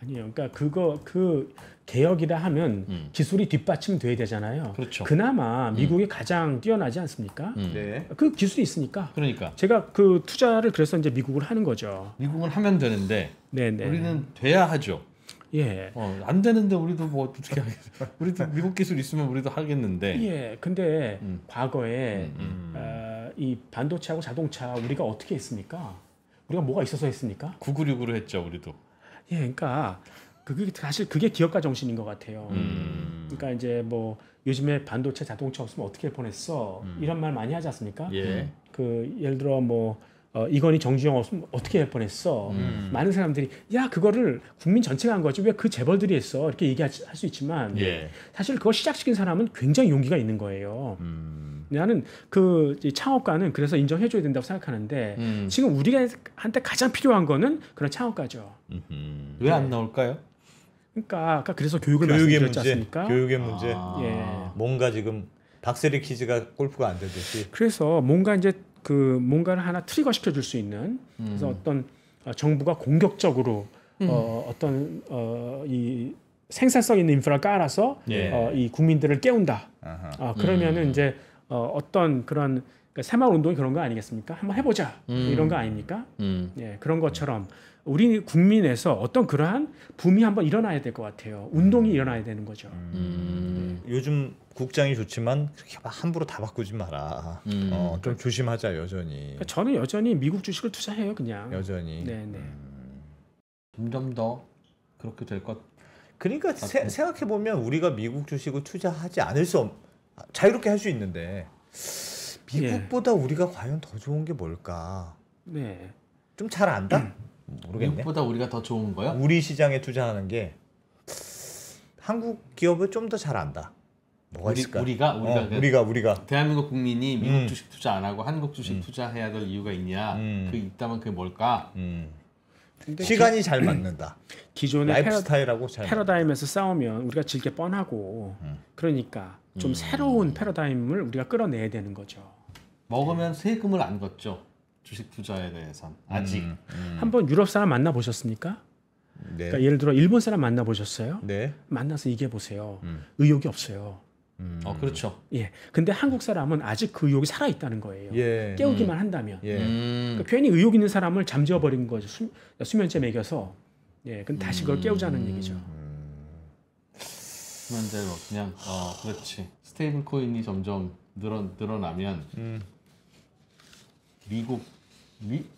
아니요. 그러니까 그 개혁이라 하면 기술이 뒷받침돼야 되잖아요. 그렇죠. 그나마 미국이 가장 뛰어나지 않습니까? 네. 그 기술이 있으니까. 그러니까 제가 그 투자를 그래서 이제 미국을 하는 거죠. 미국은 하면 되는데 네네. 우리는 돼야 하죠. 예. 안 되는데 우리도 뭐 어떻게 하겠어? 우리도 미국 기술 있으면 우리도 하겠는데. 예. 근데 과거에 이 반도체하고 자동차 우리가 어떻게 했습니까? 우리가 뭐가 있어서 했습니까? 996으로 했죠, 우리도. 예. 그러니까 그게 사실 그게 기업가 정신인 것 같아요. 그러니까 이제 뭐 요즘에 반도체 자동차 없으면 어떻게 할 뻔했어? 이런 말 많이 하지 않습니까? 예. 그 예를 들어 뭐 이건희 정주영 없으면 어떻게 할 뻔했어? 많은 사람들이 야 그거를 국민 전체가 한 거지 왜 그 재벌들이 했어? 이렇게 얘기할 수 있지만 예. 사실 그걸 시작시킨 사람은 굉장히 용기가 있는 거예요. 나는 그 창업가는 그래서 인정해줘야 된다고 생각하는데 지금 우리가 한테 가장 필요한 거는 그런 창업가죠. 왜 안 나올까요? 그러니까 아까 그래서 교육을 교육의 말씀드렸지 문제. 않습니까? 교육의 문제. 예. 뭔가 지금 박세리 퀴즈가 골프가 안 되듯이. 그래서 뭔가 이제 그 뭔가를 하나 트리거 시켜줄 수 있는 그래서 어떤 정부가 공격적으로 어떤 이 생산성 있는 인프라를 깔아서 예. 이 국민들을 깨운다. 그러면은 이제 어떤 그런 그러니까 새마을 운동이 그런 거 아니겠습니까? 한번 해보자 이런 거 아닙니까? 예, 그런 것처럼 우리 국민에서 어떤 그러한 붐이 한번 일어나야 될 것 같아요. 운동이 일어나야 되는 거죠. 요즘 국장이 좋지만 그렇게 함부로 다 바꾸지 마라. 좀 조심하자 여전히. 그러니까 저는 여전히 미국 주식을 투자해요, 그냥. 여전히. 네네. 점점 더 그렇게 될 것. 그러니까 생각해 보면 우리가 미국 주식을 투자하지 않을 자유롭게 할 수 있는데 미국보다 우리가 과연 더 좋은 게 뭘까? 네. 좀 잘 안다? 모르겠네. 미국보다 우리가 더 좋은 거요? 우리 시장에 투자하는 게 한국 기업을 좀 더 잘 안다. 뭐가 있을까? 우리가 대한민국 국민이 미국 주식 투자 안 하고 한국 주식 투자해야 될 이유가 있냐? 그 있다면 그게 뭘까? 근데 시간이 잘 맞는다. 기존의 라이프 스타일하고 잘 패러다임에서 싸우면 우리가 질게 뻔하고 그러니까 좀 새로운 패러다임을 우리가 끌어내야 되는 거죠. 먹으면 세금을 안 걷죠. 주식 투자에 대해선 아직. 한번 유럽 사람 만나 보셨습니까? 네. 그러니까 예를 들어 일본 사람 만나 보셨어요? 네. 만나서 얘기해 보세요. 의욕이 없어요. 그렇죠. 예. 근데 한국 사람은 아직 그 의욕이 살아 있다는 거예요. 예. 깨우기만 한다면. 예. 그러니까 괜히 의욕 있는 사람을 잠재워 버린 거죠. 수면제 먹여서. 예. 근데 다시 그걸 깨우자는 얘기죠. 수면제로 그냥 그렇지. 스테이블 코인이 점점 늘어나면 미국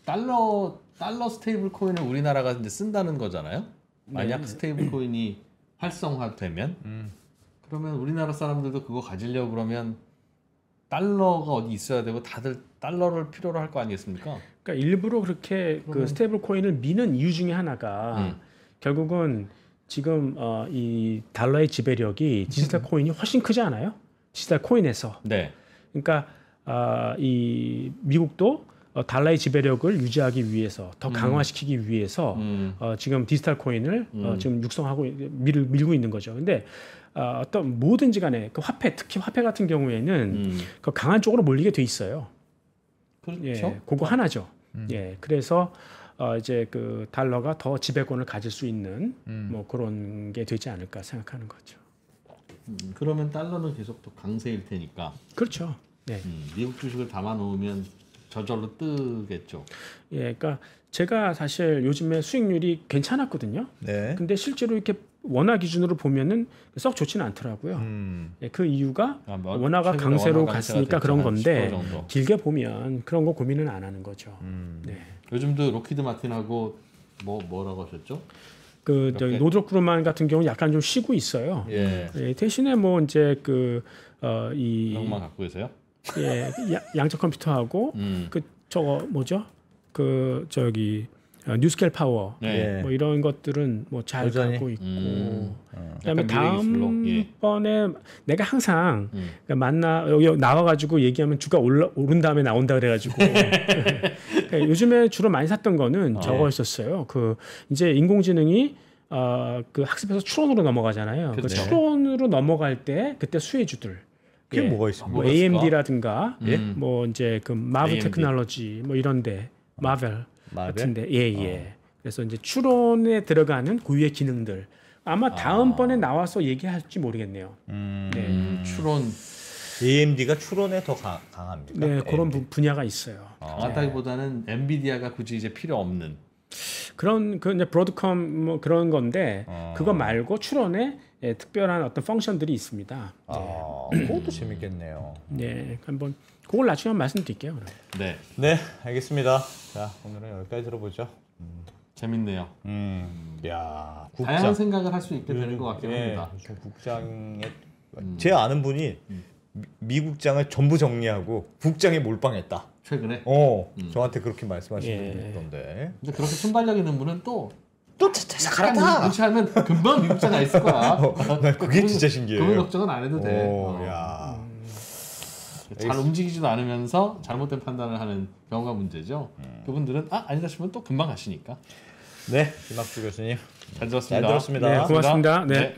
달러 스테이블 코인을 우리나라가 이제 쓴다는 거잖아요. 만약 스테이블 코인이 활성화되면 그러면 우리나라 사람들도 그거 가지려고 그러면 달러가 어디 있어야 되고 다들 달러를 필요로 할 거 아니겠습니까? 그러니까 일부러 그렇게 그 스테이블 코인을 미는 이유 중에 하나가 결국은 지금 이 달러의 지배력이 디지털 코인이 훨씬 크지 않아요? 디지털 코인에서. 네. 그러니까 이 미국도 달러의 지배력을 유지하기 위해서 더 강화시키기 위해서 지금 디지털 코인을 지금 육성하고 밀고 있는 거죠. 근데 어떤 뭐든지 간에 그 화폐 특히 화폐 같은 경우에는 그 강한 쪽으로 몰리게 돼 있어요. 그렇죠. 예, 그거 하나죠. 예, 그래서 이제 그 달러가 더 지배권을 가질 수 있는 뭐 그런 게 되지 않을까 생각하는 거죠. 그러면 달러는 계속 또 강세일 테니까. 그렇죠. 네. 미국 주식을 담아 놓으면 저절로 뜨겠죠. 예, 그러니까 제가 사실 요즘에 수익률이 괜찮았거든요. 네. 근데 실제로 이렇게 원화 기준으로 보면은 썩 좋지는 않더라고요. 예, 그 이유가 원화가 강세로 갔으니까 그런 건데 길게 보면 그런 거 고민은 안 하는 거죠. 네. 요즘도 로키드 마틴하고 뭐라고 하셨죠? 그 저기 노드롭 그루만 같은 경우 약간 좀 쉬고 있어요. 예. 예, 대신에 뭐 이제 이 그런 것만 갖고 계세요? 예, 양적 컴퓨터하고 그 저거 뭐죠? 그 저기 뉴스케일 파워 네. 뭐 이런 것들은 뭐 잘 여전히? 가고 있고 약간 그다음에 미래기술로, 다음번에 내가 항상 그러니까 여기 나와가지고 얘기하면 주가 오른 다음에 나온다 그래가지고 그러니까 요즘에 주로 많이 샀던 거는 저거였었어요. 그 이제 인공지능이 그 학습에서 추론으로 넘어가잖아요. 그 그렇죠. 추론으로 넘어갈 때 그때 수혜주들 그게 뭐가 있습니까? 뭐 AMD라든가 예? 뭐 이제 그 마블 AMD. 테크놀로지 뭐 이런데 마벨 마벨? 같은데 예. 그래서 이제 추론에 들어가는 고유의 기능들 아마 다음번에 나와서 얘기할지 모르겠네요. 네. 추론 AMD가 추론에 더 강합니까? 네, 그런 AMD. 분야가 있어요. 강하다기보다는 엔비디아가 굳이 이제 필요 없는 그런 그 이제 브로드컴 뭐 그런 건데 그거 말고 추론에 특별한 어떤 펑션들이 있습니다. 그것도 재밌겠네요. 네, 한번 그걸 나중에 한번 말씀드릴게요. 그럼. 네 네, 알겠습니다. 자, 오늘은 여기까지 들어보죠. 재밌네요. 야, 다양한 생각을 할 수 있게 되는 것 같긴 합니다. 요즘 국장에 제 아는 분이 미국장을 전부 정리하고 국장에 몰빵했다. 최근에 저한테 그렇게 말씀하시는 예. 분이 있던데. 근데 그렇게 순발력 있는 분은 또 착착 약간 눈치하면 금방 미국장 가 있을 거야. 난 그게 진짜 신기해요. 그분 걱정은 안 해도 돼. 야. 잘 움직이지도 않으면서 잘못된 판단을 하는 경우가 문제죠. 그분들은 아니다 싶으면 또 금방 가시니까. 네, 김학주 교수님 잘 들었습니다. 잘 들었습니다. 네, 고맙습니다. 네. 네.